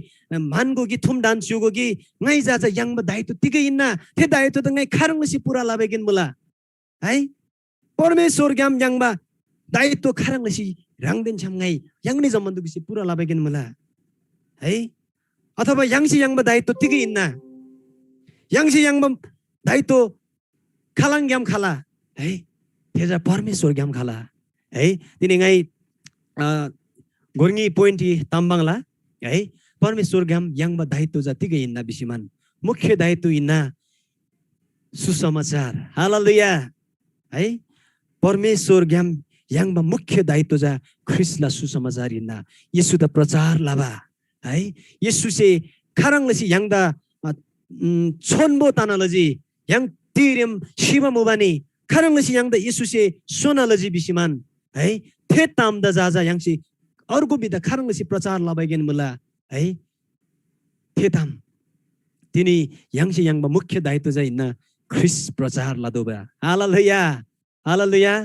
मानगोगी थुम डान सुगोगी ngai जाजा याङबा दायित्व तिगै इन्ना थे दायित्व द ngai खारङलसी पुरा लाबैगेन मुला है परमेश्वर गाम याङबा दायित्व खारङलसी राङदेन छम ngai याङनि जम्बन्दुगी पुरा लाबैगेन मुला है अथवा याङसी याङबा दायित्व तिगै इन्ना याङसी याङबा दायित्व खालाङ ग्याम खाला है तेजा परमेश्वर ग्याम खाला है तिनी ngai गोर्गी पोइन्टी ताम्बाङला है परमेश्वर ग्याम याङबा दायित्व जतिकै इन्ना बिसिमान मुख्य दायित्व इन्ना सुसमाचार हालेलुया है परमेश्वर ग्याम याङबा मुख्य दायित्व जा ख्रिस्टला सुसमाचार इन्ना येशू द प्रचार लाबा है येशू से खारङलसी याङदा छोनबो तानालजी याङ तिरेम शिव मुबानी खारङलसी याङदा येशू से सोनालजी बिसिमान है थे तामदा जाजा याङसी अर्को बिदा खारङलसी प्रचार लाबैगेन मुला है थे ताम तिनी याङसी याङबा मुख्य दायित्व जा इन्ना ख्रिस्ट प्रचार लादोबा हालेलुया हालेलुया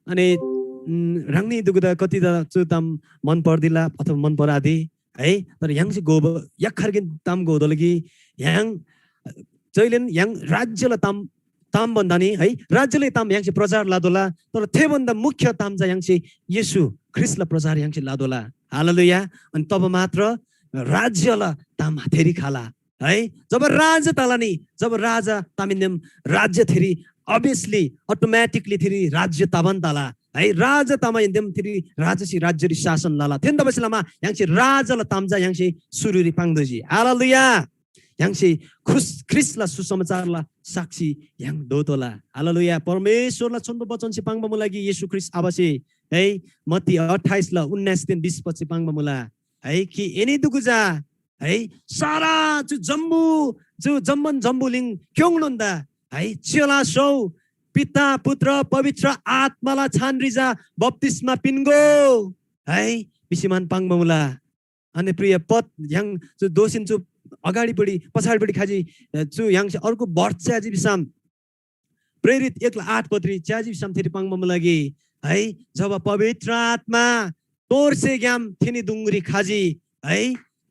अनि राङनी दुगुदा कति दा चुताम मन पर्दिला अथवा मन परादि है तर याङसी गोब याखर्गिन ताम गोदलगी याङ जैलेन याङ राज्यला ताम बन्दानी है राज्यले ताम याङसी प्रचार लादोला तर थे भन्दा मुख्य ताम जा याङसी येशू ख्रिस्टला प्रचार याङसी लादोला हालेलुया अनि तब मात्र राज्यला ताम थेरी खाला है जब राजा तालानी जब राजा तामिन्यम राज्य थेरी obviously automatically थेरी राज्य ताबन ताला है राजा तामाइन्देम थेरी राजसी राज्यरी शासन लाला थेन दबसलामा याङसी राजाला तामजा याङसी सुरुरी पाङदजी हालेलुया याङसी ख्रिस्टला सुसमाचारला साक्षी याङ दोतोला हालेलुया परमेश्वरला छन्द वचन से पाङबा मुलागी येशू ख्रिस्ट आबासे है मत्ती 28 ला 19 दिन 20 पछि पाङबा मुला है कि एनी दुगुजा है सारा जो जम्मन जम्बुलिङ क्योङनन्दा है चेला सौ पिता पुत्र पवित्र आत्माला छानरिजा बप्तिस्मा पिन्गो है बिसिमान पाङबा मुला अनि प्रिय पद याङ जो दोसिन जो अगाडि बढी पछाडि बढी खाजी छु याङसे अर्को वर्षाजी बिसाम प्रेरित 1:8 पत्री च्याजी बिसाम थेरी पाङबा मुलागी है जब पवित्र आत्मा तोरसे ग्याम थेनी दुंगरी खाजी है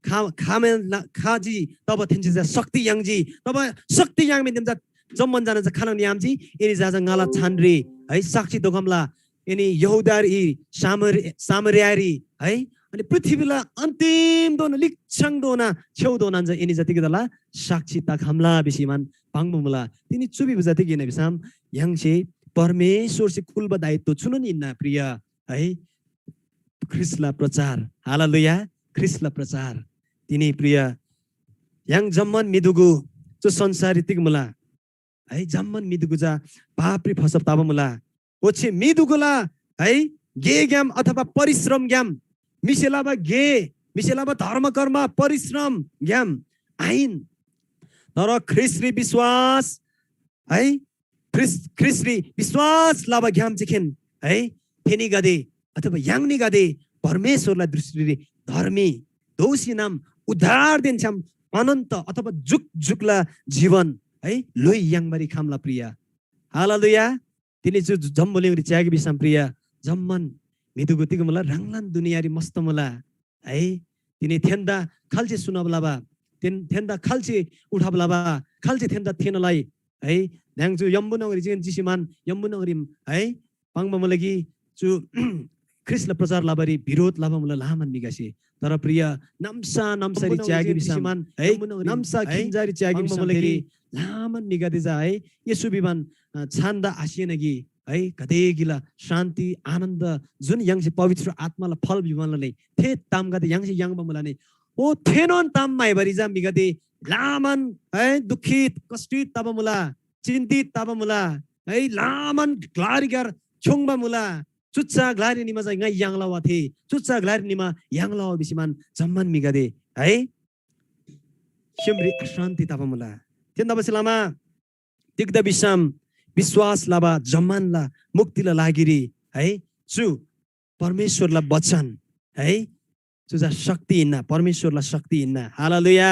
खामे खाजी तब थेन्से शक्ति याङजी तब शक्ति याङ मिन्दम जा जम्मन जान खाना नियामजी एनी जाजा गाला छानरी है साक्षी दोगमला एनी यहुदारी सामरियारी है अनि पृथ्वीला अन्तिम दोन लिक्षङ दोना छेउ दोनान्छ एनी जतिको दला साक्षी ता खामला बिसिमान पाङबुमला तिनी चुबी बुजाति गिने बिसाम याङसे परमेश्वर से कुलबा दायित्व छुनन इन्ना प्रिय है ख्रिस्टला प्रचार हालेलुया ख्रिस्टला प्रचार तिनी प्रिय याङ जम्मन मिदुगु जो संसारी तिगमुला है जम्मन मिदुगु जा पापरी फसब ताबमुला ओछे मिदुगुला है गे ग्याम अथवा परिश्रम ग्याम मिसेलाबा धर्म कर्म परिश्रम ग्याम आइन तर ख्रिस्टरी विश्वास है ख्रिस्टरी विश्वास लाबा ग्याम चिखेन है थेनी गदे अथवा याङनी गदे परमेश्वरलाई दृष्टिले धर्मी दोषी नाम उद्धार दिन्छम अनन्त अथवा जुग जुगला जीवन है लोइ याङबारी खामला प्रिय हालेलुया तिनी जो जम्बुलिङरी च्यागी बिसाम प्रिय जम्मन मिदुगु तिगुमला राङलान दुनियारी मस्तमला है तिनी थेन्दा खाल्चे सुनबलाबा थेन्दा खाल्चे उठाबलाबा खाल्चे थेन्दा थेनलाई है न्याङजु यम्बुनगरी जिन जिसिमान यम्बुनगरी है पाङबमलगी जु ख्रिस्टला प्रचार लाबारी विरोध लाबामुला लामान निगासी तर प्रिय नम्सारी च्यागी बिसामान है नम्सा खिन्जारी च्यागी बिसामलगी लामान निगादे जा है येशू बिमान छान्दा आसिएनगी है कदेगिला शान्ति आनन्द जुन याङसे पवित्र आत्माला फल बिमानले थे तामगादे याङसे याङबमलाने ओ थेनोन ताम माइबारी जा मिगादे लामान है दुखित कष्टित ताबमुला चिन्तित ताबमुला है लामन ग्लारिगार 총바 mulα 쫓아 글라리니마자 nga 양라와테 쫓아 글라리니마 양라와 비시만 잠만 미가데 है शिमरी अशान्ति तापा मुला त्यन्दा बसिलामा तिग्दा बिसाम विश्वास लाबा जम्मानला मुक्तिला लागिरी है छु परमेश्वरला वचन है जुजा शक्ति इन्ना परमेश्वरला शक्ति इन्ना हालेलुया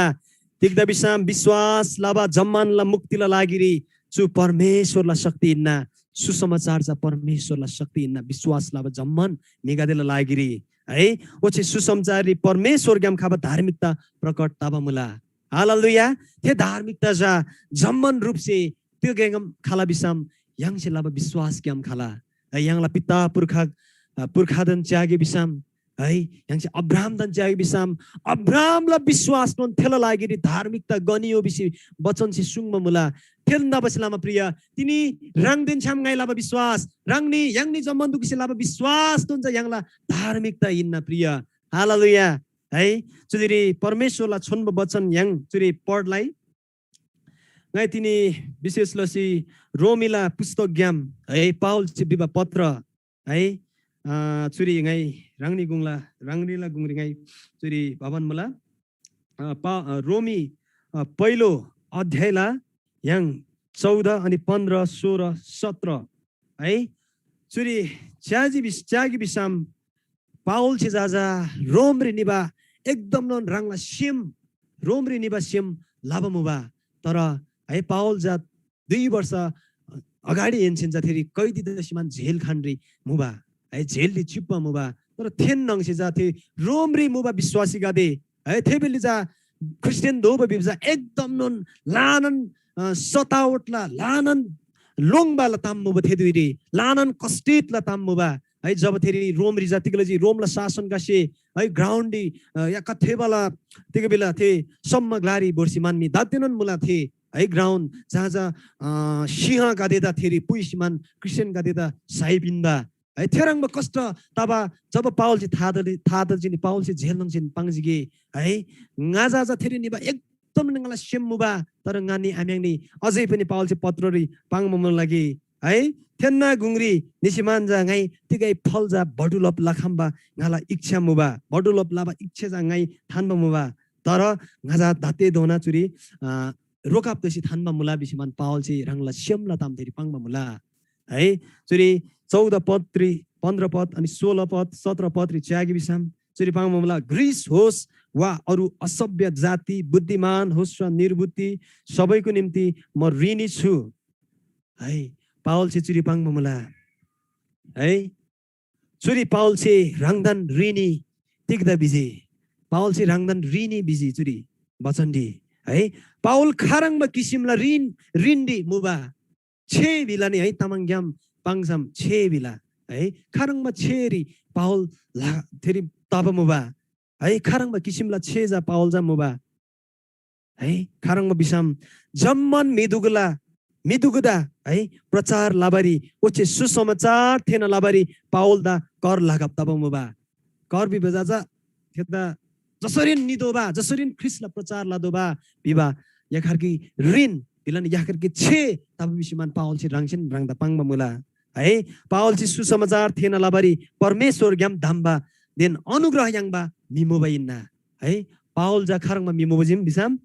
तिग्दा बिसाम विश्वास लाबा जम्मानला मुक्तिला लागिरी छु परमेश्वरला शक्ति इन्ना सुसमाचार जा परमेश्वरला शक्ति इन्ना विश्वास लाबा जम्मान निगादेला लागिरी है ओछे सुसमाचारी परमेश्वर ग्याम खाबा धार्मिकता प्रकट ताबा मुला हालेलुया थे धार्मिकता जा जम्मन रूप से त्यो गेगम खाला बिसाम yang से लाबा विश्वास ग्याम खाला yang ला पिता पुरखादन त्यागे बिसाम है yang से अब्राहम दन त्यागे बिसाम अब्राहम ला विश्वास नन थेला लागिरी धार्मिकता गनियो बिसी वचन से सुंगम मुला थेलना बसलामा प्रिय तिनी रंग दिन छाम गाइ लाबा विश्वास रंगनी yang ni जम्मन दुखिसे लाबा विश्वास नन जा yang ला धार्मिकता इन्ना प्रिय हालेलुया है जुदिरी परमेश्वरला छोन्ब वचन yang जुरी पढलाई ngai tini विशेष लसी रोमिला पुस्तक ग्याम है पाउल चिबिबा पत्र है चुरी ngai रांगनीला गुंगरी ngai चुरी भवन मुला रोमी पहिलो अध्यायला yang 14 अनि 15 16 17 है चुरी च्यागी बिसाम पाउल छि जाजा रोमरी निबा एकदम नन रांगला सिम रोमरी निबा सिम लाबमुबा तर है पाउल जा 2 वर्ष अगाडि एन्सिन जाथेरी कैदी दसिमान झेल खानरी मुबा है झेल दि चिप्पा मुबा तर थेन नंगसे जाथे रोमरी मुबा विश्वासी गादे है थेबेली जा क्रिस्चियन दोबा बिबजा एकदम नन लानन सतावटला लानन लोङबाला ताम मुबा थेदुइरी लानन कष्टितला ताम मुबा है जब थेरी रोमरी जातिगले जी रोमला शासन गासे है ग्राउन्डी या कथेबाला तेगे बेला थे सम्म ग्लारी बोर्सी मानमी दातेनन मुला थे है ग्राउन्ड जहाँ सिंह गादेदा थेरी पुइसिमान क्रिस्चियन गादेदा साइबिन्दा है थेरंग कष्ट तबा जब पाउल जी थादल जिनि पाउल से झेल नंजिन पांगजिगे है ngaजा जा थेरी निबा एकदम नंगला सेमुबा तर ngaनी आम्याङनी अझै पनि पाउल से पत्ररी पांगमम लागि है थेन्ना गुंगरी निसिमान जा ngai तिगै फल जा बडुलप लाखम्बा ngala इच्छा मुबा बडुलप लाबा इच्छा जा ngai थानबा मुबा तर ngaजा दाते दोना चुरी रोकाप दसी थानबा मुला बिसिमान पाउल से रंगला श्यामला ताम थेरी पांगबा मुला है चुरी 14 पद 15 पद अनि 16 पद 17 पद रि च्यागी बिसाम चुरी पांगबा मुला ग्रीस होस् वा अरु असभ्य जाति बुद्धिमान होस् वा निर्बुद्धि सबैको निम्ति म ऋणी छु है पाउल से चुरी पांगबा मुला है चुरी पाउल से रंगदान ऋणी तिग्दा बिजे पाउल से रंगदान ऋणी बिजी चुरी बचन्डी है पाउल खारंगमा किसिमला ऋणी मुबा छे बिला नि है तामाङग्याम पाङसाम छे बिला है खारंगमा छेरी पाउल ला थेरी ताबा मुबा है खारंगमा किसिमला छे जा पाउल जा मुबा है खारंगमा बिसाम जम्मन मिदुगुदा है प्रचार लाबारी ओचे सुसमाचार थेन लाबारी पाउल दा कर लागब तब मुबा कर बि बजाजा थेदा जसरिन निदोबा जसरिन ख्रिस्टला प्रचार लादोबा बिबा याखरकी ऋण बिलन याखरकी छे तब बिसिमान पाउल से रंगसिन रंगदा पांगबा मुला है पाउल से सुसमाचार थेन लाबारी परमेश्वर ग्याम धामबा देन अनुग्रह यांगबा मिमोबा इन्ना है पाउल जा खारंगमा मिमोबा जिम बिसाम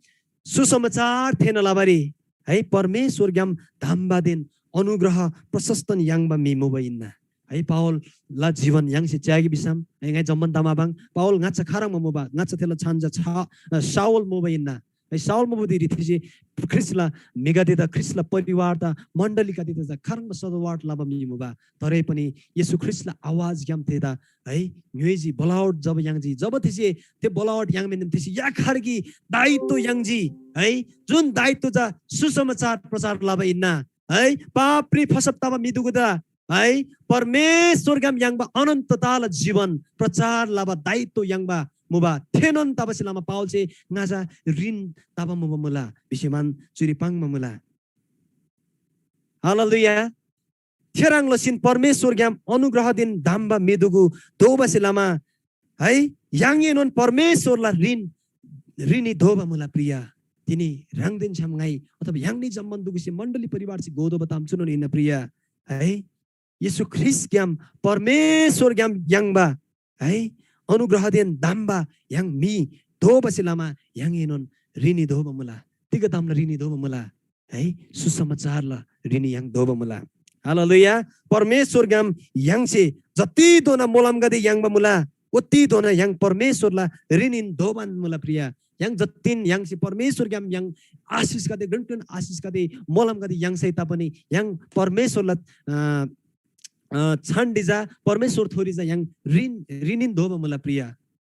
सुसमाचार थेन लाबारी है परमेश्वर ग्याम धामबा देन अनुग्रह प्रशस्तन यांगबा मिमोबा इन्ना है पाउल ला जीवन yang से च्यागी बिसाम ngai जम्मन दामाबाङ पाउल ngacha खारंगमा मुबा ngacha थेला छानजा साउल मुबा इन्ना है साउल मुबा दिरि थिजे ख्रिस्टला मेगादेदा ख्रिस्टला परिवार ता मण्डलीका दिदा खारंगमा सदवाट लाबा मिमुबा तरै पनि येशू ख्रिस्टला आवाज ग्याम थेदा है न्युजी बलाउट जब यांगजी जब थिसे ते बलाउट yang मेन थिसे या खारगी दायित्व यांगजी है जुन दायित्व जा सुसमाचार प्रचार लाबा इन्ना है पापरी फसप्ताबा मिदुगुदा है परमेश्वर ग्याम यांगबा अनन्तताला जीवन प्रचार लाबा दायित्व यांगबा मुबा थेनन ताबसिलामा पाउल से ngaja ऋण ताबा मुबा मुला बिसिमान चुरी पांगमा मुला हालेलुया थेराङ लसिन परमेश्वर ग्याम अनुग्रह दिन धामबा मेदुगु दोबसिलामा है यांगेनन परमेश्वरला ऋणी धोबा मुला प्रिया तिनी रंगदेन छमगाई अथवा यांगनी जम्मन दुगुसे मंडली परिवार से गोदो बताम चुनो इन प्रिय है येशू ख्रिस्ट ग्याम परमेश्वर ग्याम यांगबा है अनुग्रह then दाम्बा yang mi do basilama yang inon rini do bamula tiga tamla rini do bamula hai सुसमाचार la rini yang do bamula haleluya परमेश्वर gam yang se jati dona molam gade yang bamula uti dona yang परमेश्वर la rini do ban mula priya yang jatin yang si परमेश्वर gam yang आशीष gade gunten आशीष gade molam gade yang sai tapani yang परमेश्वर la छान्डिजा परमेश्वर थोरिजा yang ऋणिन दो बमला प्रिया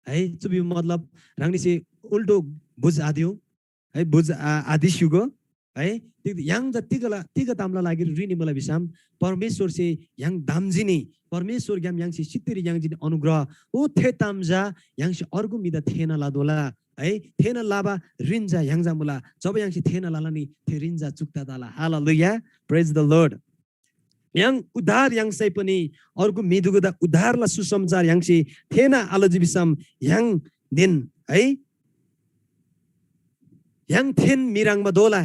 है chubby मतलब रांगनी से उल्टो बुझ आदियो है बुझ आदि सुगो है yang tiga tamla lagi rini मला बिसाम परमेश्वर से yang दामजिनी परमेश्वर ग्याम yang से सित्तरी yang जिनी अनुग्रह ओ थे तामजा yang से अर्गु मिदा थेना लादोला है थेना लाबा रिन्जा yang जा मुला जब yang से थेना लालानी थे रिन्जा चुक्ता दाला हालेलुया praise the lord yang udar yang saya pani अर्को मिदुगदा उधारला सुसमाचार yang si थेना आलोजी बिसम yang दिन है yang थेन मिराङ दोला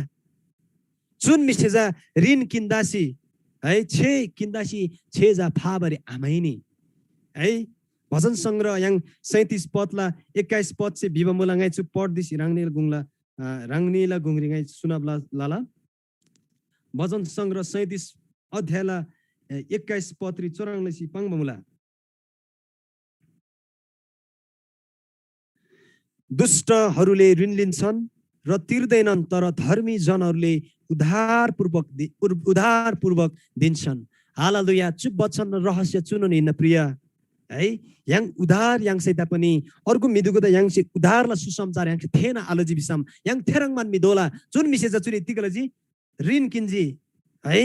जुन मिसेजा ऋण किन्दासी है छे किन्दासी छेजा फाबरे आमाइनी है भजन संग्रह yang 37 पदला 21 पद से बिबा मुलाङै छु पढ्दिस राङनीला गुङला राङनीला गुङरिङै सुनाबला लाला भजन संग्रह 37 अध्यायला 21 पत्री 84 पाङबमुला दुष्टहरूले ऋण लिन्छन् र तिर्दैनन् तर धर्मी जनहरूले उधारपूर्वक दिन्छन् हालेलुया चुप वचन र रहस्य चुनुन हिँड्न प्रिय है yang udar yang saya tapani अर्को मिदुगदा yang si udarला सुसमाचार yang थेना आलोजी बिसम yang थेरङमान मिदोला जुन मिसेजा चुरि तिगलजी ऋण किन्जी है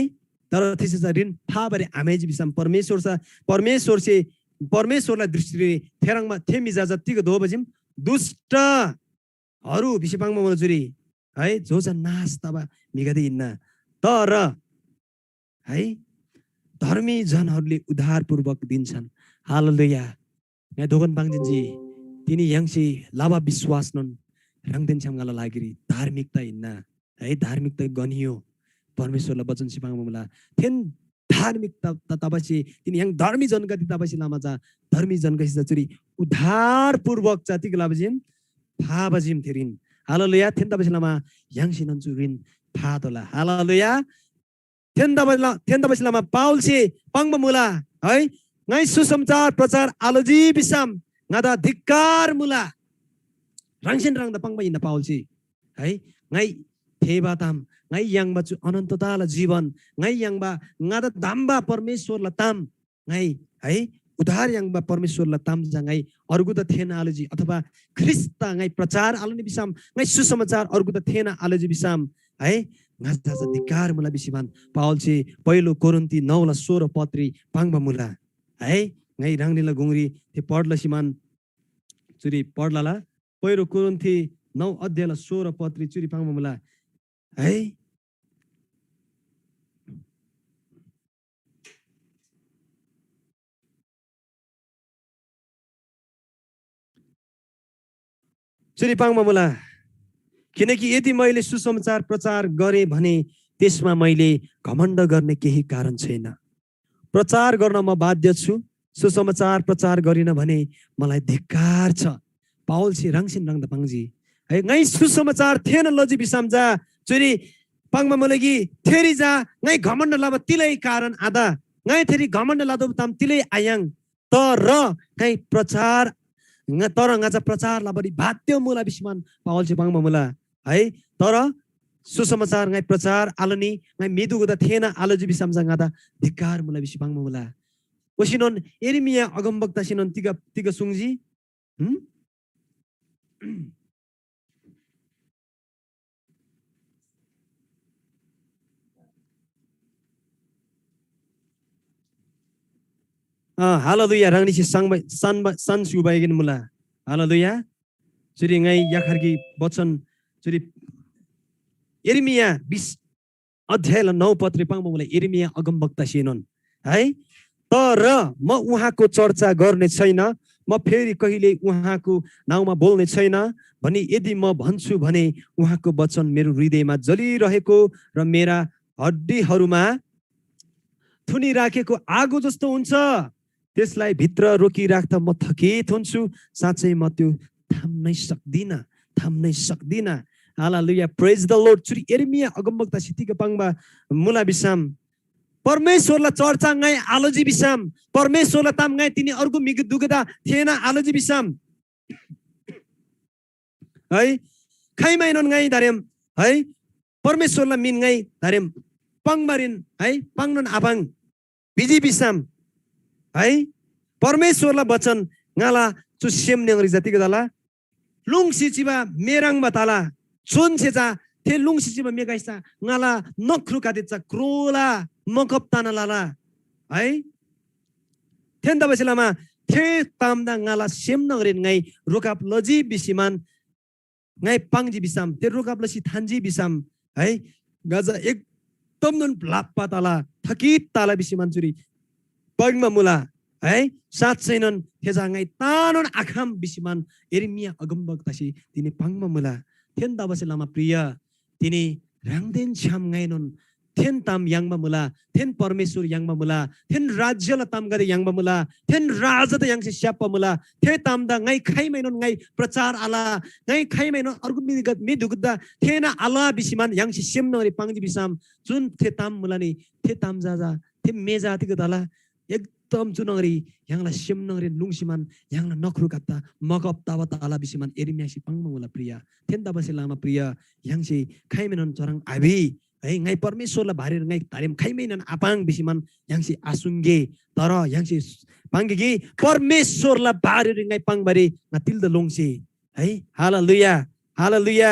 तर त्यसैसा ऋण फाबरे आमेजी बिसम परमेश्वरलाई दृष्टिले थेरङमा थेमिजा जतिको दो बजिम दुष्टहरू बिसेपाङमा मलाई जुरी है जो चाहिँ नाश तबा मिगदै हिन्न तर है धर्मी जनहरूले उधारपूर्वक दिन्छन् हालेलुया यहाँ दोगन पाङजिनजी तिनी यङसी लाभा विश्वास नन् रङदेन छमगाला लागिरी धार्मिकता हिन्न है धार्मिकता गनियो परमेश्वरलाई वचन सिपाङमा मला थेन धार्मिकता तबसी तिनी yang धर्मी जनगति तबसी लामा जा धर्मी जनगति चुरी उधार पूर्वक जातिको लाबजिम फाबजिम थेरिन हालेलुया थेन तबसी लामा yang सिनन चुरिन फादोला हालेलुया थेन तबसी लामा पाउल से पाङमा मुला है ngai सुसमाचार प्रचार आलोजी बिसम ngada धिक्कार मुला रङसिन रङ द पाङमा इन पाउल से है ngai थेबाताम ngai yang bacu अनन्तताला जीवन ngai yang ba ngada damba परमेश्वरला ताम ngai है उधार yang ba परमेश्वरला ताम jangai अर्गु त थेन आलोजी अथवा ख्रिस्ट ngai प्रचार आलोनी बिसम ngai सुसमाचार अर्गु त थेन आलोजी बिसम है ngada धिक्कार मुला बिसिमान पाउल से पहिलो कोरिन्थी 9 16 पत्री पाङबा मुला है ngai राङनीला गुङरी ते पढला सिमान चुरी पढलाला पहिलो कोरिन्थी 9 अध्यायला 16 पत्री चुरी पाङबा मुला है चुरी पाङमा मुला किनकि यदि मैले सुसमाचार प्रचार गरे भने त्यसमा मैले घमण्ड गर्ने केही कारण छैन प्रचार गर्न म बाध्य छु सुसमाचार प्रचार गरिन भने मलाई धिक्कार छ पाउल से रङसिन रङ द पाङजी है ngai सुसमाचार थेन लजी बिसामजा चुरी पाङमा मुलगी थेरी जा ngai घमण्ड लाब तिलै कारण आदा ngai थेरी घमण्ड लादो ताम तिलै आयाङ तर ngai प्रचार तर ngaca प्रचार लाबरी बाध्य मुला बिसमान पाउल से पाङमा मुला है तर सुसमाचार ngai प्रचार आलोनी ngai मिदुगदा थेना आलोजी बिसामजा ngada धिक्कार मुला बिसि पाङमा मुला ओसिनन एरिमिया अगमवक्ता सिनन तिगा सुङजी हालेलुया राङनी से सन सुबाइगिन मुला हालेलुया चुरी ngai याखरकी वचन चुरी एरिमिया 20 अध्याय 9 पत्री पाङमा मुला एरिमिया अगमवक्ता सिनन है तर म उहाँको चर्चा गर्ने छैन म म फेरि कहिले उहाँको नाउँमा बोल्ने छैन भने यदि म भन्छु भने उहाँको वचन मेरो हृदयमा जलिरहेको र मेरा हड्डीहरूमा थुनिराखेको आगो जस्तो हुन्छ। त्यसलाई भित्र रोकिराख्दा म थकित हुन्छु, साँच्चै म त्यो थाम्नै सक्दिनँ। हालेलुया, प्रेज द लर्ड। चुरी यिर्मिया अगमवक्ता सितिका पाङबा मुला बिसाम परमेश्वरलाई चर्चा गाई आलोजी बिसाम, परमेश्वरलाई ताम गाई तिनी अर्को मिग दुगदा थिएन आलोजी बिसाम है, खाइमाइनन गाई दारेम है, परमेश्वरलाई मिन गाई दारेम पाङबारिन है, पाङनन आबाङ बिजी बिसाम है, परमेश्वरलाई वचन गाला चु सेमनेंगरी जातिको दाला लुङ सिचिबा मेराङ बताला चोन छेचा थे लुङ सिचिबा मेगाइसा गाला नख्रु कादिचा क्रोला मकप्ताना लाला है, थेन्दा बसेलामा थे तामदा गाला सेमनगरिन गाई रोकाप लजी बिसिमान गाई पाङजी बिसाम ते रोकाप लसी थान्जी बिसाम है, गाजा एकदम नन लाप्पा ताला थकित ताला बिसिमान चुरी पगमा मुला है, साँच्चै नन थेजाङै तानन आखाम बिसिमान यिर्मिया अगमवक्तासी तिनी पाङमा मुला थेन्दा बसेलामा प्रिय तिनी राङदेन छ्याम गाइनन थेन ताम याङमा मुला, थेन परमेश्वर याङमा मुला, थेन राज्यला ताम गरे याङमा मुला, थेन राजा त याङसे स्याप्पा मुला, थे तामदा गाई खाइमाइनन गाई प्रचार आला, गाई खाइमाइनन अर्गु मिदुगदा थेना आला बिसिमान याङसे सेमनगरी पाङजी बिसाम जुन थे ताम मुलानी थे ताम जाजा थे मेजातिको दाला एकदम चुनगरी याङला सेमनगरी लुङसिमान याङला नख्रु कात्ता मकप्तावा ताला बिसिमान यिर्मियासी पाङमा मुला प्रिय थेन्दा बसेलामा प्रिय याङसे खाइमाइनन चरङ आबी है, गाई परमेश्वरलाई भारेर गाई तारेम खाइमाइनन आपाङ बिसिमान याङसे आसुङ्गे तर याङसे पाङ्गे परमेश्वरलाई भारेर गाई पाङबारे तिल्द लोङसे है। हालेलुया, हालेलुया।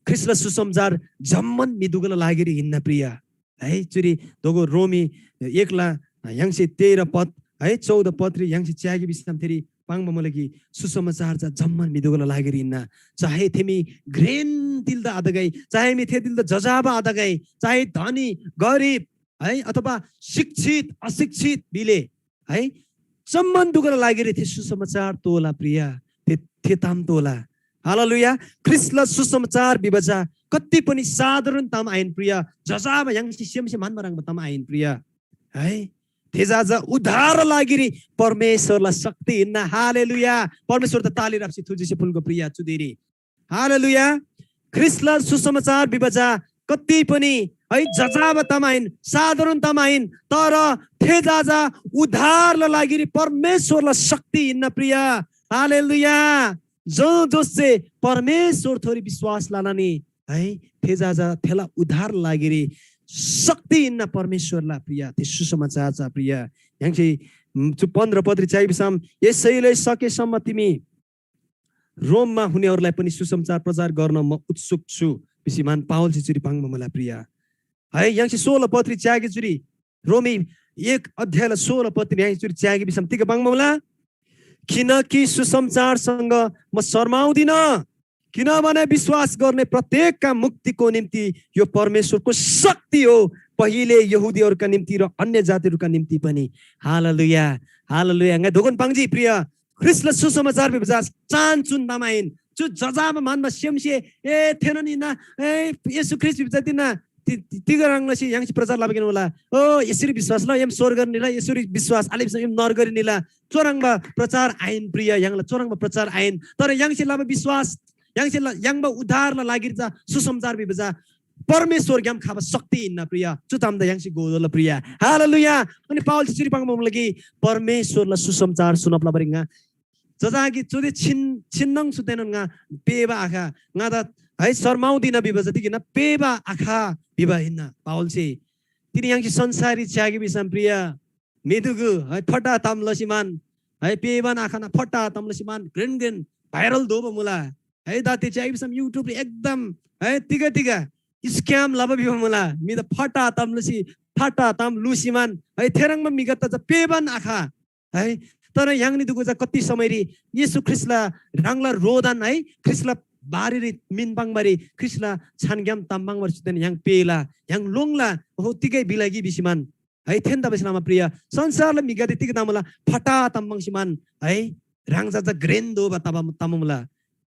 ख्रिस्टलाई सुसमाचार जम्मन मिदुगला लागेर हिँड्न प्रिय है, चुरी दोगो रोमी 1 याङसे 13 पद है 14 पद रे याङसे च्यागी बिसाम फेरि पाङमा मुलगी सुसमाचार जा जम्मन मिदुगला लागेर हिँड्न, चाहे थेमी ग्रेन दिल्दा आदा गई, चाहे मी थे दिल्दा जजाबा आदा गई, चाहे धनी गरिब है अथवा शिक्षित अशिक्षित बिले है जम्मन दुगला लागेर थे सुसमाचार तोला प्रिय थे ताम तोला। हालेलुया। ख्रिस्टलाई सुसमाचार बिबजा कति पनि साधारण ताम आइन प्रिय, जजाबा याङसे सेमसे मानमराङ ताम आइन प्रिय है, तेजाजा उद्धार लागिरी परमेश्वरलाई शक्ति हिँड्न। हालेलुया, परमेश्वर त ताली राप्सी थुजिसे फुलको प्रिय चुदेरी। हालेलुया। ख्रिस्टलाई सुसमाचार बिबजा कति पनि है जजाब तमाइन साधारण तमाइन तर तेजाजा उद्धारलाई लागिरी परमेश्वरलाई शक्ति हिँड्न प्रिय। हालेलुया। जो जोसे परमेश्वर थोरी विश्वास लानानी है तेजाजा थेला उद्धार लागिरी शक्ति हिँड्न परमेश्वरलाई प्रिय ते सुसमाचार छ प्रिय। याङसे 15 पद चाहिँ बिसाम यसैले सकेसम्म तिमी रोममा हुनेहरूलाई पनि सुसमाचार प्रचार गर्न म उत्सुक छु बिसिमान पावल चिचुरी पाङमा मलाई प्रिय है। याङसे 16 पद च्यागे चुरी रोमी 1 अध्यायलाई 16 पद याङसे चुरी च्यागे बिसाम तिका पाङमा मला किनकि सुसमाचारसँग म शर्माउँदिन, किनभने विश्वास गर्ने प्रत्येकका मुक्तिको निम्ति यो परमेश्वरको शक्ति हो, पहिले यहुदीहरूका निम्ति र अन्य जातिहरूका निम्ति पनि। हालेलुया, हालेलुया। गाई धोगन पाङजी प्रिय ख्रिस्टलाई सुसमाचार बिबजा चान्चुन दामाइन चु जजाब मानमा सेमसे ए थेन नि ना ए येशू ख्रिस्ट बिबजा तिना तिगराङलसी याङसी प्रचार लाबेन होला ओ यसरी विश्वास ल एम स्वर गर्ने ल यसरी विश्वास आलिस एम नर गर्ने ला चोराङबा प्रचार आइन प्रिय याङला चोराङबा प्रचार आइन तर याङसी लाबे विश्वास याङसे याङबा उद्धारला लागिरजा सुसमाचार बिबजा परमेश्वर ग्याम खाबा शक्ति हिँड्न प्रिय चुतामदा याङसी गोदल प्रिय। हालेलुया। अनि पावल चिरी पाङमा लागि परमेश्वरलाई सुसमाचार सुनपला बरिङा जजागी चुदे छिन्नङ सुतेनन गा पेबा आखा गादा है शर्माउँदिन बिबजा दिकिन पेबा आखा बिबा हिन्न पावल से तिनी याङसी संसारी च्यागी बिसाम प्रिय मेदुगु है फटा ताम लसिमान है पेबा आखाना फटा ताम लसिमान ग्रेन ग्रेन भाइरल दोबो मुला है दाते च्यागी बिसाम युट्युब रे एकदम है तिगा तिगा स्क्याम लाबा बिबा मुला मी त फटा ताम लसी फटा ताम लुसिमान है थेरङमा मिगत त पेबन आखा है तर याङनी दुगु कति समयरी येशू ख्रिस्टला राङला रोदन है ख्रिस्टला बारी मिनबाङबारी ख्रिस्टला छानग्याम तामबाङबारी सुतेन याङ पेला याङ लोङला हो तिकै बिलागी बिसिमान है थेन्दा बसिलामा प्रिय संसारले मिगादे तिक तामला फटा तम्बंगसिमान है राङजाजा ग्रेन्डो बताबा ताममुला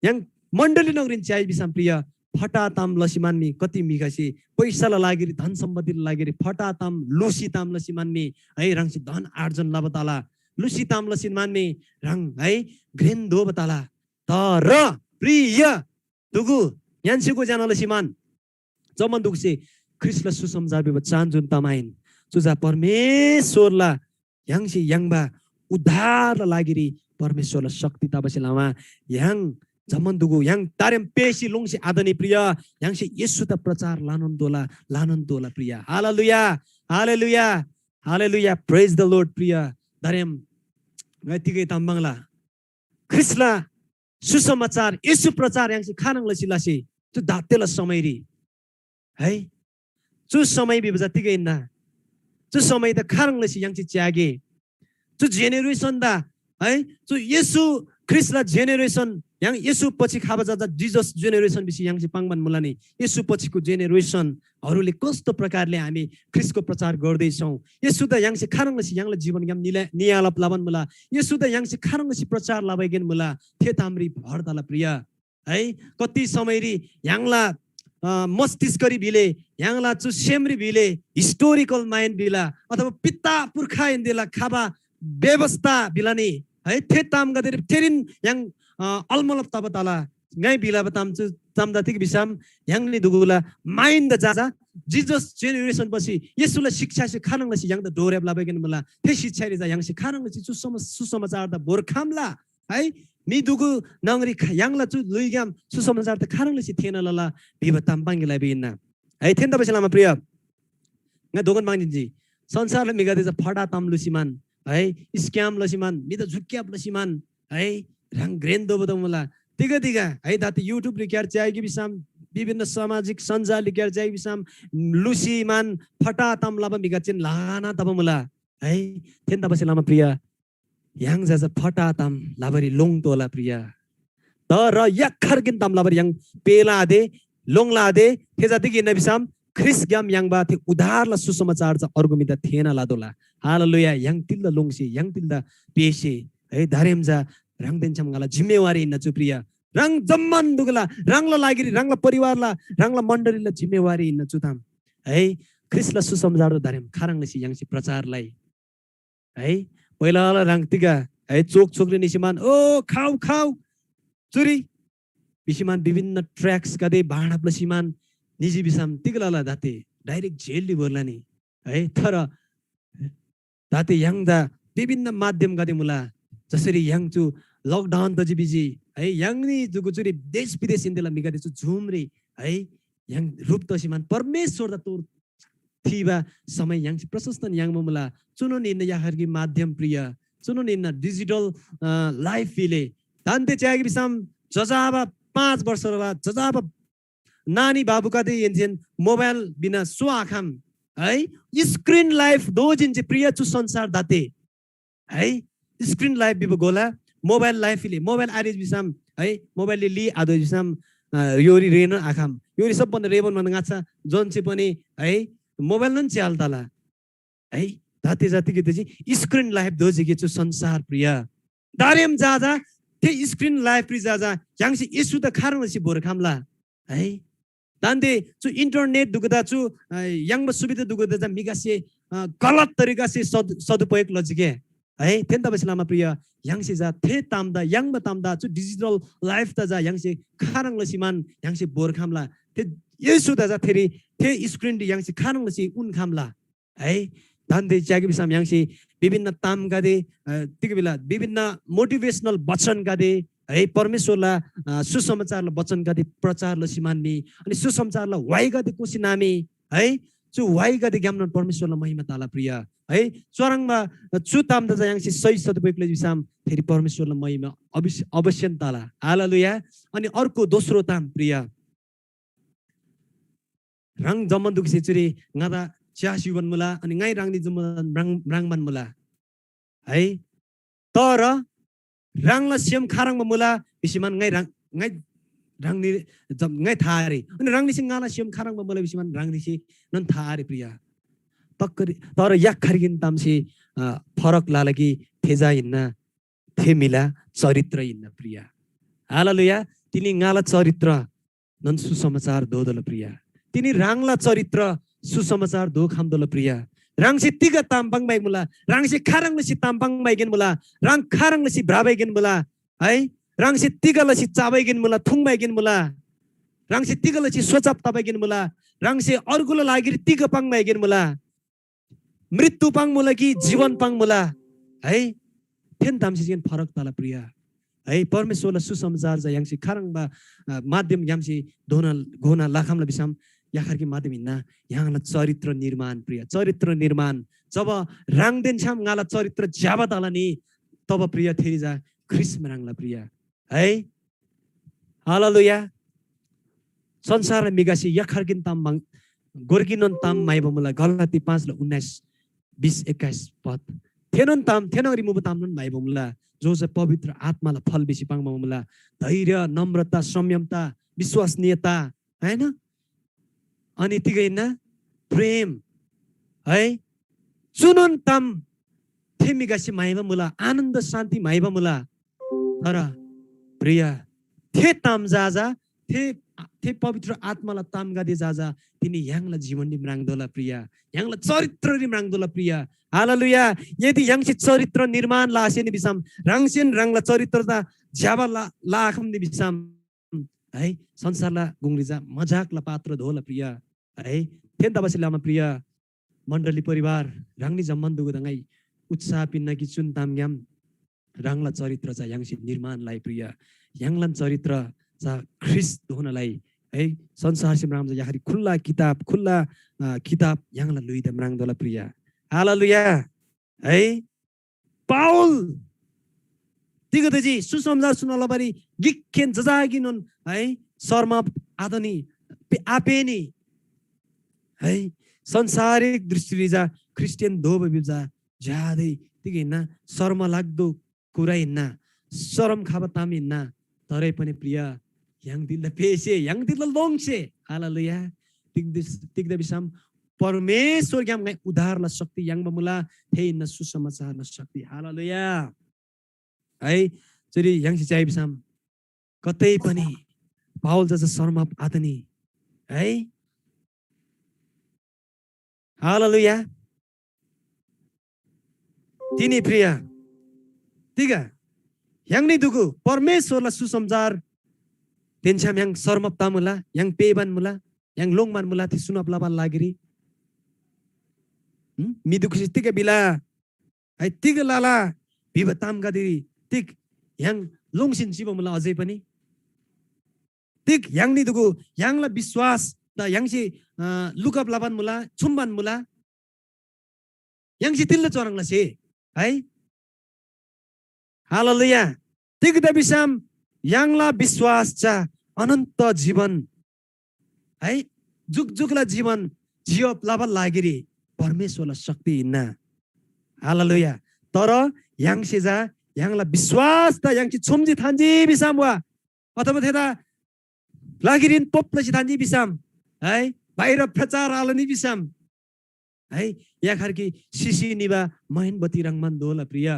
yang मण्डली नगरिन चाहिँ बिसाम प्रिय फटा ताम लसिमानमी कति मिगासी पैसाला लागेरी धन सम्पत्तिला लागेरी फटा ताम लुसी ताम लसिमानमी है राङसी धन आर्जन लाबताला लुसी ताम लसिमानमी राङ है ग्रेन्डो बताला तर प्रिय दुगु यान्सीको जान लसिमान जमन दुगसे ख्रिस्टला सुसमाचार बिब चान्जुन तमाइन सुजा परमेश्वरला याङसी याङबा उद्धार लागेरी परमेश्वरला शक्ति ताबसिलामा याङ जमन्दुगु याङ तारेम पेशी लोंसी आदनी प्रिय याङसी येशू त प्रचार लानन्दोला प्रिय हालेलुया हालेलुया हालेलुया प्रेज द लॉर्ड प्रिय तारेम गतिकै ताम्बाङला ख्रिस्टला सुसमाचार येशू प्रचार याङसी खानङ लसिलासी त्यो दातेला समयरी है त्यो समय बिबजा तिकै ना त्यो समय त खानङ लसि याङसी च्यागे त्यो जेनेरेसन दा है त्यो येशू ख्रिस्टला जेनेरेसन yang Yesu पछि खाबा जाजा जिजस जेनेरेसन बिसी yang पाङमान मुलानी येशू पछिको जेनेरेसनहरुले कस्तो प्रकारले हामी ख्रिस्टको प्रचार गर्दै छौं येशू त yang खारङसी यangले जीवन गम नियालप लाबन मुला येशू त yang खारङसी प्रचार लाबैगेन मुला थे ताम्री भरतला प्रिय है कति समयरी यangला मस्तिष्करी भिले यangला चु सेमरी भिले हिस्टोरिकल माइन्ड बिला अथवा पिता पुर्खा इन्देला खाबा व्यवस्था बिलानी है थे ताम गदे थेरिन yang अलमलप तबताला ngai bila batam chu tamda tik bisam yang ni dugula mind जाजा जिजस जेनेरेसन पछि येशूले शिक्षा से खानङ लसी yang द डोरेब लाबेगन मला थे शिक्षा रे जा yang से खानङ लसी चु सुसमाचार द बोरखामला है नि दुगु नंगरी yang ला चु लुइगाम सुसमाचार त खानङ लसी थेन लला बिबताम पांगि लाबेना है थेन त बसेलामा प्रिय ngai दोगन मांगिजी संसारले मिगादे जा फटा ताम लुसीमान है स्क्याम लसीमान मिद झुक्याप लसीमान है रङ ग्रेन्डो बदमुला तिगा है दाते युट्युब रिक्यार चाहिए बिसाम विभिन्न सामाजिक सञ्जाल रिक्यार चाहिए बिसाम लुसीमान फटा तमलाबा मिगाचिन लाना तबमुला है थेन तबसेलामा प्रिय yang जाजा फटा तम लाबरी लोङ तोला प्रिय तर यखरगिन तम लाबरी yang पेला दे लोङला दे थे जाति किन बिसाम ख्रिस ग्याम yang बा थे उधारला सुसमाचार च अर्गुमिता थेन लादोला हालेलुया yang तिल्दा लोङसी yang तिल्दा पेशे है धारेमजा रङ दिन्छम गला जिम्मेवारी न चुप्रिया रङ जम्मन दुगला रङला लागिरी रङला परिवारला रङला मण्डलीला जिम्मेवारी न चुताम है ख्रिस्टला सुसमाचार धारेम खारङलेसी याङसी प्रचारलाई है पहिलाला रङ तिगा है चोकले निसिमान ओ खाउ चुरी बिसिमान विभिन्न ट्र्याक्स गदे भाँडा सिमान निजी बिसाम तिगलाला दाते डाइरेक्ट जेलली बोर्लानी है तर दाते याङदा विभिन्न माध्यम गदे मुला जसरी yang चु लकडाउन त जिबिजी है yang नि जुगु चुरी देश विदेश इन्देला मिगादे चु झुमरी है yang रूप त सिमान परमेश्वर द तोर थिबा समय yang प्रशस्त yang ममुला चुनो निन याहरगी माध्यम प्रिय चुनो निन डिजिटल लाइफ फिले तान्ते चाहिँ बिसाम जजाबा 5 वर्षला जजाबा नानी बाबुका दे यन्जेन मोबाइल बिना सुआखाम है स्क्रिन लाइफ दोजिन चाहिँ प्रिय चु संसार दाते है स्क्रिन लाइफ बिबो गोला मोबाइल लाइफ ले मोबाइल आरिज बिसाम है मोबाइल ले आदो बिसाम योरी रेन आखाम योरी सबभन्दा रेबन मन गाछा जन चाहिँ पनि है मोबाइल नन च्यालताला है ताते जाति के चाहिँ स्क्रिन लाइफ दोजे के छु संसार प्रिय दारेम जाजा ते स्क्रिन लाइफ प्रि जाजा याङसी येशू त खारङसी बोर खामला है तान्ते छु इन्टरनेट दुगदा छु याङमा सुविधा दुगदा जा मिगासे गलत तरिका से सदुपयोग लजिके है थेन तबसिलामा प्रिय याङसे जा थे तामदा याङमा तामदा चु डिजिटल लाइफ त जा याङसे खारङ लसिमान याङसे बोर खामला थे येशू त जा थेरी थे स्क्रिन दि याङसे खारङ लसि उन खामला है धान्ते जागे बिसाम याङसे विभिन्न ताम गादे तिगबेला विभिन्न मोटिभेशनल वचन गादे है परमेश्वरला सुसमाचारला वचन गादे प्रचार लसिमानमी अनि सुसमाचारला वाइ गादे कोसिनामी है चु वाइ गादे ग्यामन परमेश्वरला महिमा ताला प्रिय है चरङमा छु तामदा जा याङसी सही सदुपयोगले बिसाम फेरि परमेश्वरला महिमा अवश्य ताला हालेलुया अनि अर्को दोस्रो ताम प्रिय रङ जम्मन दुखसे चुरी गादा च्यासिवन मुला अनि गाई राङनि जम्मन राङमान मुला है तर राङला सेम खारङमा मुला बिसिमान गाई राङनि गाई थारे अनि राङनि सिंगाला सेम खारङमा मुला बिसिमान राङनि सि नन थारे प्रिय तक्करी तर याखरिगिन तामसी फरक लालगी थेजा इन्ना थे मिला चरित्र इन्ना प्रिया हालेलुया तिनी गाला चरित्र नन सुसमाचार दोदल प्रिया तिनी रांगला चरित्र सुसमाचार दो खामदल प्रिया रांगसी तिगा तामपाङ बाइक मुला रांगसी खारांगलसी तामपाङ बाइगेन मुला रांग खारांगलसी भ्राबाइगेन मुला है रांगसी तिगालसी चाबाइगेन मुला थुङ बाइगेन मुला रांगसी तिगालसी सोचाप ताबाइगेन मुला रांगसी अर्गुला लागि तिगपाङ बाइगेन मुला मृत्यु पाङ मुला कि जीवन पाङ मुला है थेन तामसी जिन फरक तला प्रिया है परमेश्वरले सुसमाचार जा याङसी खारांबा माध्यम यामसी दोना घोना लाखामला बिसाम याखरकी माध्यम हिन्ना यहाँला चरित्र निर्माण प्रिय चरित्र निर्माण जब राङदेन छाम गाला चरित्र ज्याबा तला नि तब प्रिय थेरी जा ख्रिस्म राङला प्रिय है हालेलुया संसार मिगासी याखरकिन ताम गोर्किनन ताम माइबमुला गलाती 5:19-20-21 पद थेनन ताम थेनगरी मुबु तामनन माइबमुला जो चाहिँ पवित्र आत्मालाई फल बेसी पाउँबमुला धैर्य नम्रता संयमता विश्वसनीयता हैन अनि तिगैना प्रेम है सुनन ताम थेमिगासी माइबा मुला आनन्द शान्ति माइबा मुला तर प्रिय थे ताम जाजा थे पवित्र आत्मालाई ताम गादे जाजा तिनी याङला जीवन निम्राङदोला प्रिय याङला चरित्र निम्राङदोला प्रिय हालेलुया यदि याङसी चरित्र निर्माण लासे नि बिसाम राङसेन राङला चरित्र दा ज्याबा लाखम नि बिसाम है संसारला गुंग्रिजा मजाकला पात्र धोला प्रिय है थेन तबसिलामा प्रिय मण्डली परिवार राङनी जम्मन दुगु दंगाई उत्साह पिन्न कि चुन तामग्याम राङला चरित्र जा याङसी निर्माण लाई प्रिय याङलन चरित्र जा ख्रिस्ट धोनलाई है संसार सिमराम जा याखरी खुल्ला किताब याङला लुइदा मराङदोला प्रिय हालेलुया है पाउल तिगदजी सुसमाचार सुनालबारी गिक्केन जजागिनन है शर्मा आदनी आपेनी है संसारिक दृष्टिले जा क्रिस्चियन धोब बिजा ज्यादै तिगैना शर्म लाग्दो कुरा हिन्ना शरम खाबा ताम हिन्ना तरै पनि प्रिय yang dilla pese yang dilla longse हालेलुया तिग्दा बिसाम परमेश्वर ग्याम गाई उद्धारला शक्ति yang बमुला हे न सुसमाचारला शक्ति हालेलुया है जरी yang चाहिँ बिसाम कतै पनि पाउल जस शर्मा आदनी है हालेलुया तिनी प्रिय तिगा yang नि दुगु परमेश्वरला सुसमाचार तेन्छाम yang शर्मप तामुला yang पेबन मुला yang लोङमान मुला ति सुनप लाबाल लागिरी मिदुखि तिग बिला है तिग लाला बिब ताम गादिरी तिग yang लोङसिन सिब मुला अझै पनि तिग yang नि दुगु yang ला विश्वास त yang सि लुकप लाबान मुला छुम्बान मुला yang सि तिल्ल चरङला से है हालेलुया तिग द बिसाम याङला विश्वास चा अनन्त जीवन है जुग जुगला जीवन जियो लाभा लागिरी परमेश्वरला शक्ति हिन्ना हालेलुया तर याङसे जा याङला विश्वास त याङची छोमजी थान्जी बिसाम वा अथवा थेदा लागिरिन पोप्लसी थान्जी बिसाम है बाहिर प्रचार आलनी बिसाम है याखरकी सिसी निबा महिनबती रङमान दोला प्रिय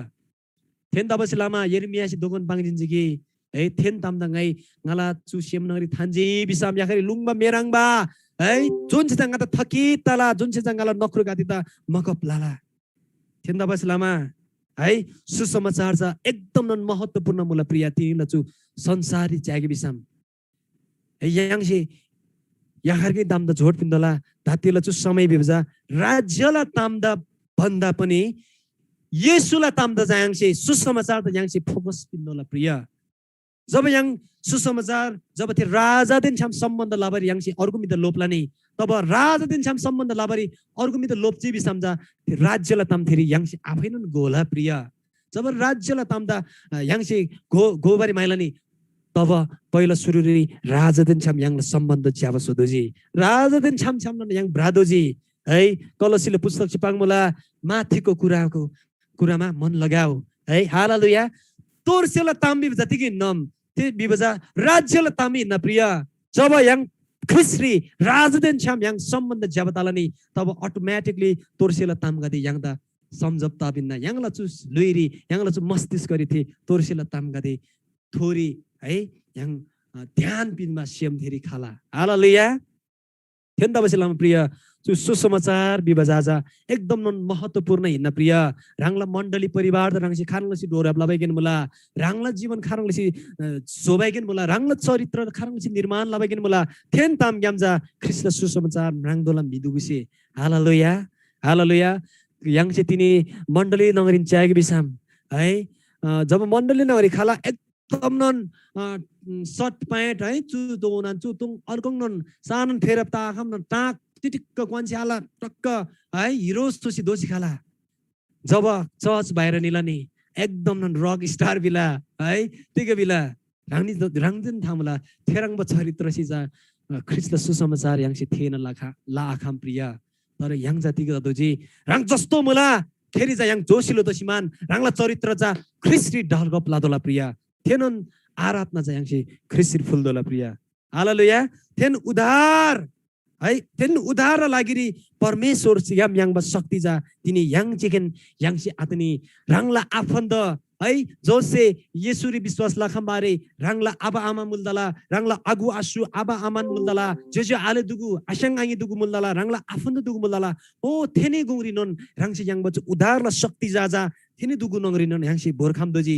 थेन तबसी लामा यिर्मियासी दोगन पाङजिन्जिकी है थेन तामदाङै ngala chu siam nangri thanji bisam yakari lungba merangba है जुन चाहिँ जंगा त थकी तला जुन चाहिँ जंगाला नखरु गाती त मकप लाला थेन तबसी लामा है सुसमाचार छ एकदम महत्त्वपूर्ण मुला प्रिय तिनीला छु संसारी जागे बिसाम है याङसे याखरकै दाम त झोट पिन्दला धातिला छु समय बेबजा राज्यला तामदा भन्दा पनि येशुला तामदा जाङसे सुसमाचार त याङसे फोकस पिन्दला प्रिय जब yang सुसमाचार जब थे राजा दिन छाम सम्बन्ध लाबरी yang si अर्को मित लोपला नि तब राजा दिन छाम सम्बन्ध लाबरी अर्को मित लोपची बि समझा थे राज्यला ताम थेरी yang si आफैन गोला प्रिय जब राज्यला तामदा yang si गोबारी माइला नि तब पहिला सुरुरी राजा दिन छाम yang सम्बन्ध ज्याब सोदोजी राजा दिन छाम छाम न yang ब्रादोजी है कलसीले पुस्तक छिपाङ मुला माथिको कुरामा मन लगाऊ है हालेलुया तोरसेला ताम्बी जतिकै नम ते बिबजा राज्यला तामी न प्रिय जब yang Chrisri rajaden cham yang sambandha jabatalani taba automatically torsela tamgadi yang da samjapta binna yang la chu luiri yang la chu mastis gari the torsela tamgadi थोरी है yang ध्यान पिनमा सियम धेरै खाला हालेलुया थेन दबसेलाम प्रिय सुसमाचार विभाजा एकदम महत्त्वपूर्ण हिन्न प्रिय रांगला मण्डली परिवार रांगसी खारंगसी डोराब लाबाइगेन मुला रांगला जीवन खारंगसी सोबाइगेन मुला रांगला चरित्र खारंगसी निर्माण लाबाइगेन मुला थेन ताम ग्यामजा ख्रिस्ट सुसमाचार रांगदोला मिदुगुसी हालेलुया हालेलुया यांगसे तिनी मण्डली नगरिन च्यागे बिसाम है जब मण्डली नगरी खाला एकदम नन सर्ट प्यान्ट है चुदोनान चुतुङ अर्कङनन सानन फेरप ताखम न टाक टिटिक्क क्वान्स्याला टक्क है हिरोज तोसी दोसी खाला जब चर्च बाहिर निलानी एकदम नन रक स्टार बिला है तिगे बिला रांगनी रांगदिन थामला थेराङ चरित्र सिजा ख्रिस्ट सुसमाचार यांगसी थेन ला आखाम प्रिय तर yang जातिको दोजी रांग जस्तो मुला खेरी जा yang जोसिलो तसिमान रांगला चरित्र जा ख्रिस्टी ढलगप लादोला प्रिय थेनन आराधना जा यांगसी ख्रिस्टी फुलदोला प्रिय हालेलुया थेन उद्धार है थेन उद्धार लागिरी परमेश्वर सियाम yang बा शक्ति जा तिनी yang चिकेन यांगसी आतनी रांगला आफन्द है जोसे येशुरी विश्वास लाखम बारे रांगला आबा आमा मुल्दला रांगला आगु आसु आबा आमान मुल्दला जेजे आले दुगु आशंगांगी दुगु मुल्दला रांगला आफन्द दुगु मुल्दला ओ थेने गुंगरी नन रांगसी yang बच उद्धार ला शक्ति जाजा थेने दुगु नंगरी नन यांगसी बोरखाम दोजी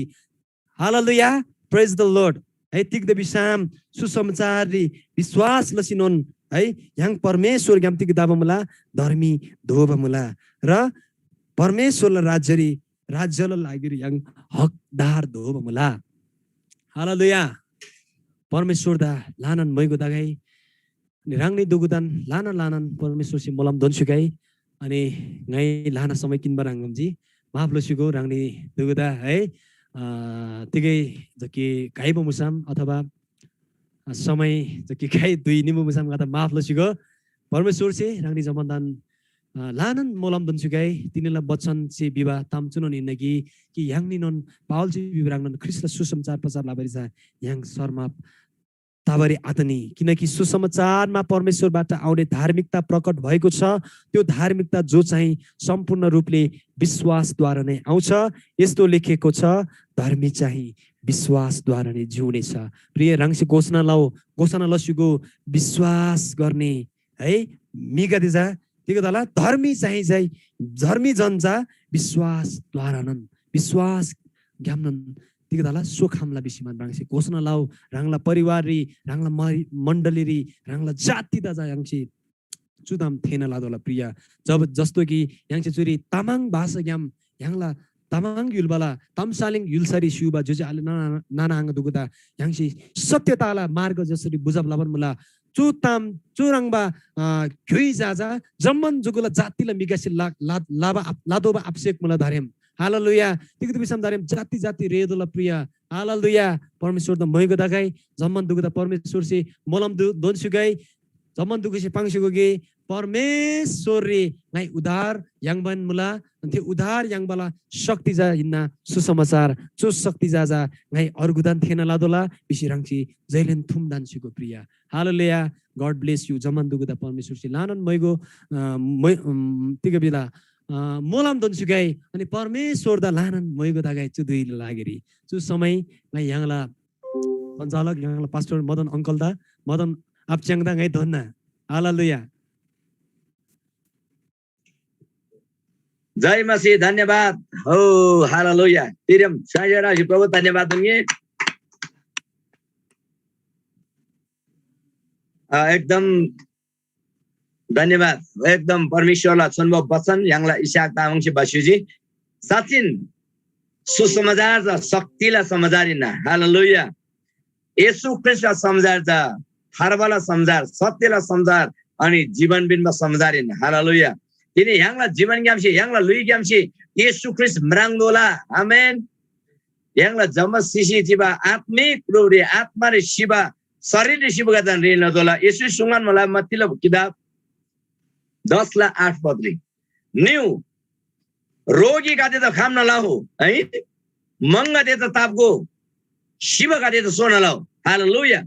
हालेलुया प्रेज द लॉर्ड है तिक द बिसाम सुसमाचार रि विश्वास लसिनन है yang परमेश्वर ग्याम तिक दाबमुला धर्मी धोबमुला र परमेश्वर राज्यरी राज्यला लागिरी yang हकदार धोबमुला हालेलुया परमेश्वर दा लानन मैगो दागाई अनि रांगनि दुगुदान लानन परमेश्वर सि मोलाम दोनसुगाई अनि ngai लाना समय किन बरांगमजी माफलोसिगो रांगनि दुगुदा है तिगै जकि गाइबो मुसाम अथवा समय जकि गाइ दुई निमु मुसाम गाता माफलोसिगो परमेश्वर से रांगनि जमदान लानन मोलाम दोनसुगाई तिनीला बचन से विवाह तामचुनन इनगी कि yang निनन पावल से विवरांगन ख्रिस्ट सुसमाचार प्रचार लाबरिसा yang शर्मा ताबरी आतनी किनकि सुसमाचारमा परमेश्वरबाट आउने धार्मिकता प्रकट भएको छ त्यो धार्मिकता जो चाहिँ सम्पूर्ण रूपले विश्वासद्वारा नै आउँछ यस्तो लेखेको छ धर्मी चाहिँ विश्वासद्वारा नै जिउने छ प्रिय रांगसी घोषणा लसिगो विश्वास गर्ने है मिगदिजा तिगो दला धर्मी चाहिँ धर्मी जन विश्वासद्वारा नन विश्वास ज्ञानन तिगो दला सोखामला बिसिमान रांगसी घोषणा लाउ रांगला परिवार रि रांगला मण्डली रि रांगला जाति दाजा यांगसी चुदाम थेन लादोला प्रिय जब जस्तो कि यांगसी चुरी तामाङ भाषा ज्ञाम यांगला तामाङ युलबला तमसालिङ युलसरी सुबा जुजे आले नाना आंग दुगुदा यांगसी सत्यताला मार्ग जसरी बुझब लाबन मुला चुताम चुरंगबा घुइ जाजा जम्मन जुगुला जातिला मिगासी लाबा लादोबा अभिषेक मुला धारेम हालेलुया तिगु बिसम धारेम जाति रेदोला प्रिय हालेलुया परमेश्वर द मैगो दागाई जम्मन दुगुदा परमेश्वर से मोलम दोनसुगाई जम्मन दुगुसे पांगसुगोगे परमेश्वर रे ngai उद्धार yang ban mula nanti उद्धार yang bala शक्ति जा इन्ना सुसमाचार चो शक्ति जा ngai अर्गुदान थेना लादोला बिसिरांची जैलेन थुम दानसिको प्रिय हालेलुया गॉड ब्लेस यू जमन दुगुदा परमेश्वर से लानन मैगो तिग बिला मोलाम दोनसुगाई अनि परमेश्वर दा लानन मैगो दागाई चु दुई लागेरी चु समय ngai yangla सञ्चालक yangla पास्टर मदन अंकल दा मदन आपच्याङ दा ngai धन्ना हालेलुया जय मसीह धन्यवाद हो हालेलुया तिरम सायरा प्रभु धन्यवाद दुनिए एकदम धन्यवाद एकदम परमेश्वरलाई छन्ब वचन यांगला इसाक तामाङसी बस्युजी साचिन सुसमाचार र शक्तिला समाचारिना हालेलुया येशू ख्रिस्ट समाचार छ हरबला समाचार सत्यला समाचार अनि जीवन बिनमा समाचारिना हालेलुया तिनी यांगला जीवन ग्यामसी यांगला लुई ग्यामसी येशू ख्रिस्ट मराङदोला आमेन यांगला जम सिसी जिबा आत्मिक रूपले आत्मा रे शिवा शरीर रे शिव गदन रे नदोला येशू सुंगन मला मतिलो किताब 10:8 पदरी न्यू रोगी गाते त खाम नलाउ है मंगा दे त तापको शिव गाते त सोना लाउ हालेलुया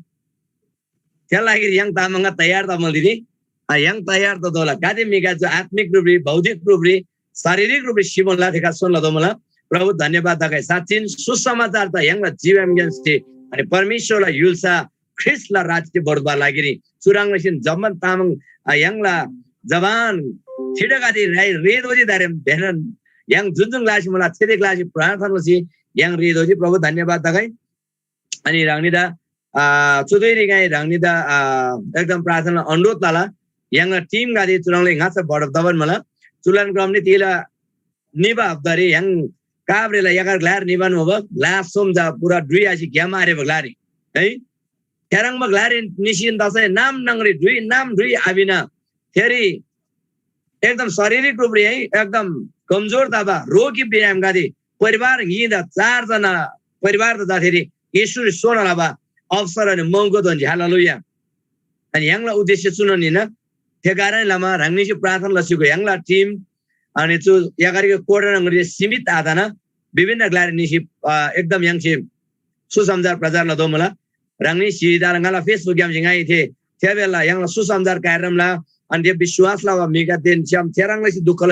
त्यसलाई yang तामाङका तयार त मलिदिने yang तयार त दोला गादे मिगा जो आत्मिक रूपले भौतिक रूपले शारीरिक रूपले सिमोला ठेका सोनला दोमला प्रभु धन्यवाद दगाई साचिन सुसमाचार त yang जीवन ज्ञानसे अनि परमेश्वरलाई युल्सा ख्रिस्टला राज्य बढ्वा लागि चुराङसिन जम्मन तामाङ यङला जवान छिडगादी रेदोजी दारेम भेनन yang जुन लासी मलाई छेदे लासी प्रार्थना छि yang रेदोजी प्रभु धन्यवाद दगाई अनि रांगनिदा चुदैरी गाई रांगनिदा एकदम प्रार्थना अनुरोध लाला yang टीम गादी चुराङले ngaca बढ दवन मला चुलान क्रमले तिला निबा अब्दारी yang काब्रेला याकार ग्लार निबान होब ला सोमजा पुरा दुई आसी ग्यामारे बगलारी है खेरङ बगलारी निसिन दसै नाम नंगरी दुई नाम दुई आबिना फेरि एकदम शारीरिक रूपले है एकदम कमजोर दाबा रोगी बिराम गादी परिवार हिँदा 4 जना परिवार त जाथेरी येशू सोना लाबा अवसर अनि मौको दन हालेलुया अनि यङला उद्देश्य सुननि न ठेगारा लामा रांगनिसि प्रार्थना लसिको यङला टिम अनि चु यागारीको कोर्डर सीमित आधाना विभिन्न ग्लारिनिसि एकदम यङछि सुसमाचार प्रचार लदो मला रांगनि सिदालंगाला फेसबुक याम जिंगाइ थे थेबेला यङला सुसमाचार कार्यक्रमला अनि विश्वास ला मिगा दिन श्याम थेराङले दुःख